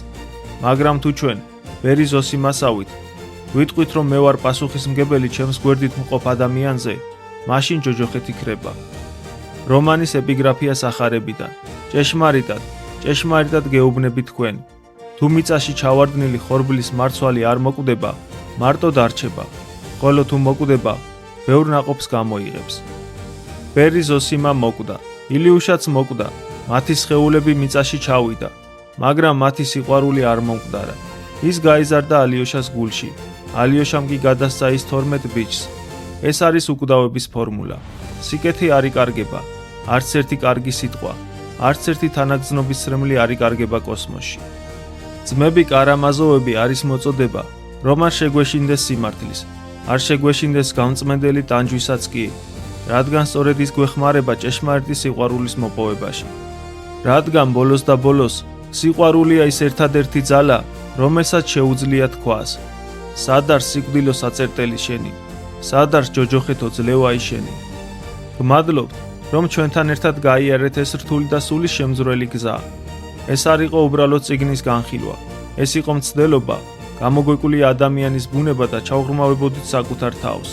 მაგრამ თუ ჩვენ ბერი ზოსიმასავით ვიტყვით, რომ მე ვარ პასუხისმგებელი ჩემს გვერდით მყოფ ადამიანზე, მაშინ ჯოჯოხეთ იქრება. რომანის ეპიგრაფიას ახარებიდან. ჭეშმარიტად გეუბნები თქვენ. თუ მიწაში ჩავარდნილი ხორბლის მარცვალი არ მოკვდება, მარტო დარჩება. ხოლო თუ მოკვდება, ბევრ ნაყოფს გამოიღებს. ბერი ზოსიმა მოკვდა, ილიუშაც მოკვდა, მათი სხეულები მიწაში ჩავიდა, მაგრამ მათი სიყვარული არ მომკვდარა. ის გაიზარდა ალიოშას გულში. ალიოშამ კი გადასცა ის 12 ბიჭს. ეს არის უკვდავების ფორმულა. სიკეთე არ იკარგება, არც ერთი კარგი სიტყვა, არც ერთი თანაგრძნობის სრემლი არ იკარგება კოსმოსში. ძმები კარამაზოვები არის მოწოდება, რომ არ შეგვეშინდეს სიმართლის, არ შეგვეშინდეს გამწმენდელი ტანჯვისაც კი, რადგან სწორედ ის გვეხმარება ჭეშმარიტი სიყვარულის მოპოვებაში. რადგან ბოლოს და ბოლოს სიყვარულია ის ერთადერთი ძალა, რომელსაც შეუძლია თქვას. სად არის სიკვდილო საწერტელი შენი, სად არის ჯოჯოხეთო ძლევაი შენი. გმადლობთ, რომ ჩვენთან ერთად გაიარეთ ეს რთული და სული შემძვრელი გზა. ეს არ იყო უბრალოდ წიგნის განხილვა, ეს იყო მცდელობა, გამოგვეკვლია ადამიანის ბუნება და ჩავღრმავებოდით საკუთარ თავს.